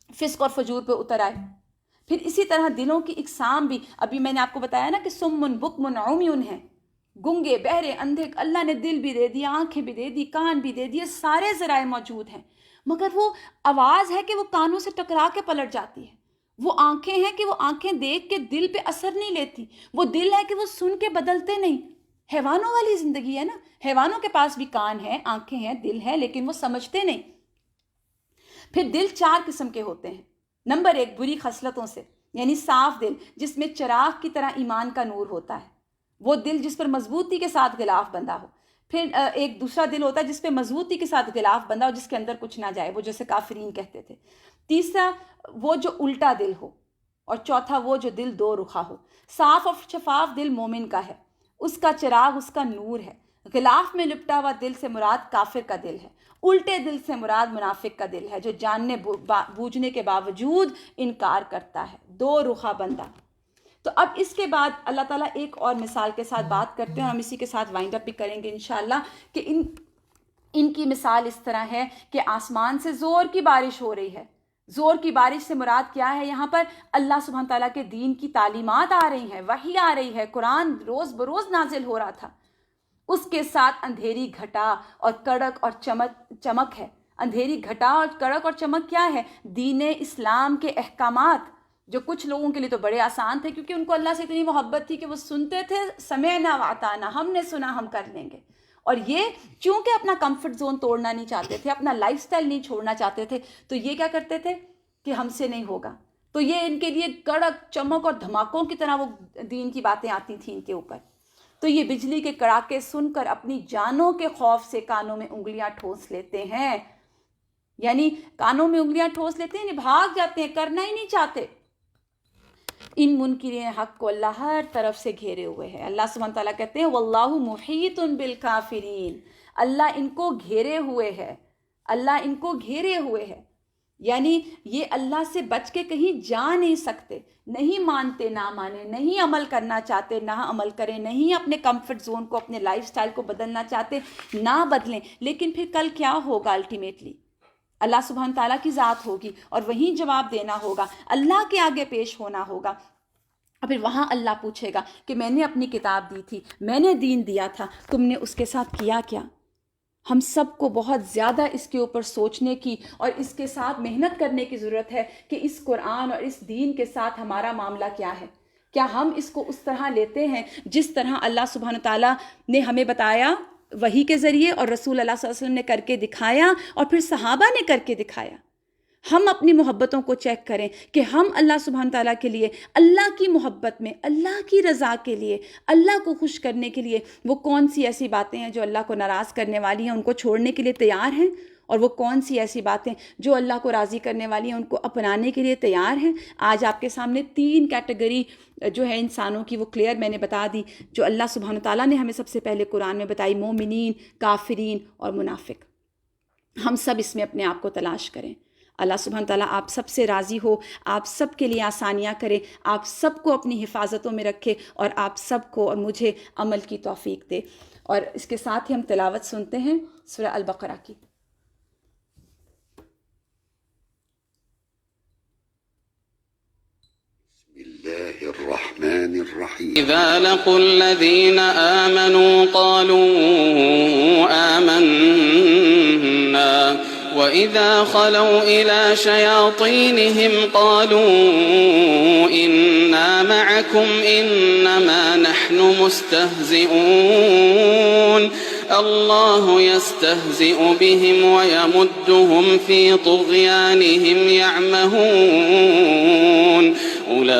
فسق اور فجور پہ اتر آئے۔ پھر اسی طرح دلوں کی اقسام بھی، ابھی میں نے آپ کو بتایا نا کہ سمن، بکمن، عمیون ہیں، گنگے، بہرے، اندھے۔ اللہ نے دل بھی دے دیا، آنکھیں بھی دے دی، کان بھی دے دیے، سارے ذرائع موجود ہیں، مگر وہ آواز ہے کہ وہ کانوں سے ٹکرا کے پلٹ جاتی ہے، وہ آنکھیں ہیں کہ وہ آنکھیں دیکھ کے دل پہ اثر نہیں لیتی، وہ دل ہے کہ وہ سن کے بدلتے نہیں۔ حیوانوں والی زندگی ہے نا، حیوانوں کے پاس بھی کان ہیں، آنکھیں ہیں، دل ہے، لیکن وہ سمجھتے نہیں۔ پھر دل 4 قسم کے ہوتے ہیں۔ نمبر 1، بری خصلتوں سے، یعنی صاف دل جس میں چراغ کی طرح ایمان کا نور ہوتا ہے، وہ دل جس پر مضبوطی کے ساتھ غلاف بندھا ہو۔ پھر ایک دوسرا دل ہوتا ہے جس پہ مضبوطی کے ساتھ غلاف بندھا ہو، جس کے اندر کچھ نہ جائے، وہ جیسے کافرین کہتے تھے۔ تیسرا وہ جو الٹا دل ہو، اور چوتھا وہ جو دل 2 رخا ہو۔ صاف اور شفاف دل مومن کا ہے، اس کا چراغ اس کا نور ہے۔ غلاف میں لپٹا ہوا دل سے مراد کافر کا دل ہے، الٹے دل سے مراد منافق کا دل ہے جو جاننے بوجھنے کے باوجود انکار کرتا ہے، 2 رخا بندہ۔ تو اب اس کے بعد اللہ تعالیٰ ایک اور مثال کے ساتھ بات کرتے ہیں، ہم اسی کے ساتھ وائنڈ اپ بھی کریں گے انشاءاللہ، کہ ان کی مثال اس طرح ہے کہ آسمان سے زور کی بارش ہو رہی ہے۔ زور کی بارش سے مراد کیا ہے؟ یہاں پر اللہ سبحانہ تعالیٰ کے دین کی تعلیمات آ رہی ہیں، وحی آ رہی ہے، قرآن روز بروز نازل ہو رہا تھا، اس کے ساتھ اندھیری گھٹا اور کڑک اور چمک ہے۔ اندھیری گھٹا اور کڑک اور چمک کیا ہے؟ دین اسلام کے احکامات، جو کچھ لوگوں کے لیے تو بڑے آسان تھے کیونکہ ان کو اللہ سے اتنی محبت تھی کہ وہ سنتے تھے، سمعنا واطعنا، ہم نے سنا ہم کر لیں گے، اور یہ چونکہ اپنا کمفرٹ زون توڑنا نہیں چاہتے تھے، اپنا لائف سٹائل نہیں چھوڑنا چاہتے تھے، تو یہ کیا کرتے تھے کہ ہم سے نہیں ہوگا، تو یہ ان کے لیے کڑک چمک اور دھماکوں کی طرح وہ دین کی باتیں آتی تھیں ان کے اوپر، تو یہ بجلی کے کڑاکے سن کر اپنی جانوں کے خوف سے کانوں میں انگلیاں ٹھوس لیتے ہیں، یعنی کانوں میں انگلیاں ٹھوس لیتے ہیں، بھاگ جاتے ہیں، کرنا ہی نہیں چاہتے۔ ان منکرین حق کو اللہ ہر طرف سے گھیرے ہوئے ہے۔ اللہ سبحانہ تعالیٰ کہتے ہیں واللہ محیط بالکافرین، اللہ ان کو گھیرے ہوئے ہے، اللہ ان کو گھیرے ہوئے ہے۔ یعنی یہ اللہ سے بچ کے کہیں جا نہیں سکتے، نہیں مانتے نہ مانیں، نہیں عمل کرنا چاہتے نہ عمل کریں، نہیں اپنے کمفرٹ زون کو، اپنے لائف سٹائل کو بدلنا چاہتے نہ بدلیں، لیکن پھر کل کیا ہوگا؟ الٹیمیٹلی اللہ سبحانہ تعالیٰ کی ذات ہوگی اور وہیں جواب دینا ہوگا، اللہ کے آگے پیش ہونا ہوگا، اور پھر وہاں اللہ پوچھے گا کہ میں نے اپنی کتاب دی تھی، میں نے دین دیا تھا، تم نے اس کے ساتھ کیا کیا؟ ہم سب کو بہت زیادہ اس کے اوپر سوچنے کی اور اس کے ساتھ محنت کرنے کی ضرورت ہے کہ اس قرآن اور اس دین کے ساتھ ہمارا معاملہ کیا ہے؟ کیا ہم اس کو اس طرح لیتے ہیں جس طرح اللہ سبحانہ تعالیٰ نے ہمیں بتایا وحی کے ذریعے، اور رسول اللہ صلی اللہ علیہ وسلم نے کر کے دکھایا، اور پھر صحابہ نے کر کے دکھایا؟ ہم اپنی محبتوں کو چیک کریں کہ ہم اللہ سبحانہ تعالیٰ کے لیے، اللہ کی محبت میں، اللہ کی رضا کے لیے، اللہ کو خوش کرنے کے لیے وہ کون سی ایسی باتیں ہیں جو اللہ کو ناراض کرنے والی ہیں، ان کو چھوڑنے کے لیے تیار ہیں، اور وہ کون سی ایسی باتیں جو اللہ کو راضی کرنے والی ہیں ان کو اپنانے کے لیے تیار ہیں۔ آج آپ کے سامنے 3 کیٹیگری جو ہے انسانوں کی وہ کلیئر میں نے بتا دی، جو اللہ سبحانہ تعالیٰ نے ہمیں سب سے پہلے قرآن میں بتائی: مومنین، کافرین اور منافق۔ ہم سب اس میں اپنے آپ کو تلاش کریں۔ اللہ سبحانہ تعالیٰ آپ سب سے راضی ہو، آپ سب کے لیے آسانیاں کرے، آپ سب کو اپنی حفاظتوں میں رکھے، اور آپ سب کو اور مجھے عمل کی توفیق دے۔ اور اس کے ساتھ ہی ہم تلاوت سنتے ہیں سورہ البقرہ کی۔ الله الرحمن الرحيم. إذا لقوا الذين آمنوا قالوا آمنا وإذا خلوا إلى شياطينهم قالوا إنا معكم إنما نحن مستهزئون الله يستهزئ بهم ويمدهم في طغيانهم يعمهون أولئك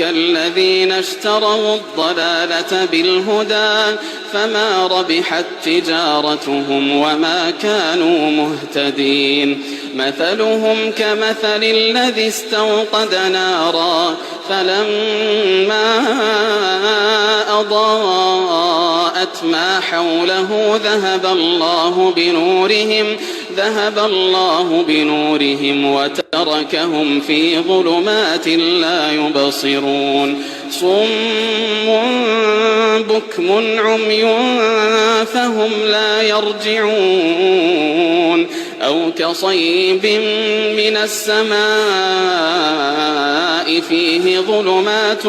الذين اشتروا الضلالة بالهدى فما ربحت تجارتهم وما كانوا مهتدين مثلهم كمثل الذي استوقد نارا فلما أضاءت ما حوله ذهب الله بنورهم وتركهم في ظلمات لا يبصرون صم بكم عمي فهم لا يرجعون أو كصيب من السماء فيه ظلمات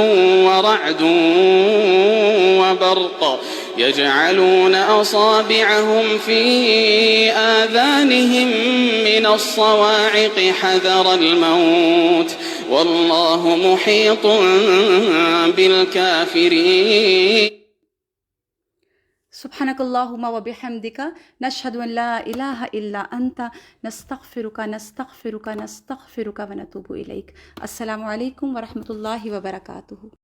ورعد وبرق يجعلون أصابعهم في آذانهم من الصواعق حذر الموت والله محيط بالكافرين. سبحانك اللهم وبحمدك نشهد أن لا إله إلا أنت نستغفرك ونتوب إليك. السلام علیکم ورحمۃ اللہ وبرکاتہ.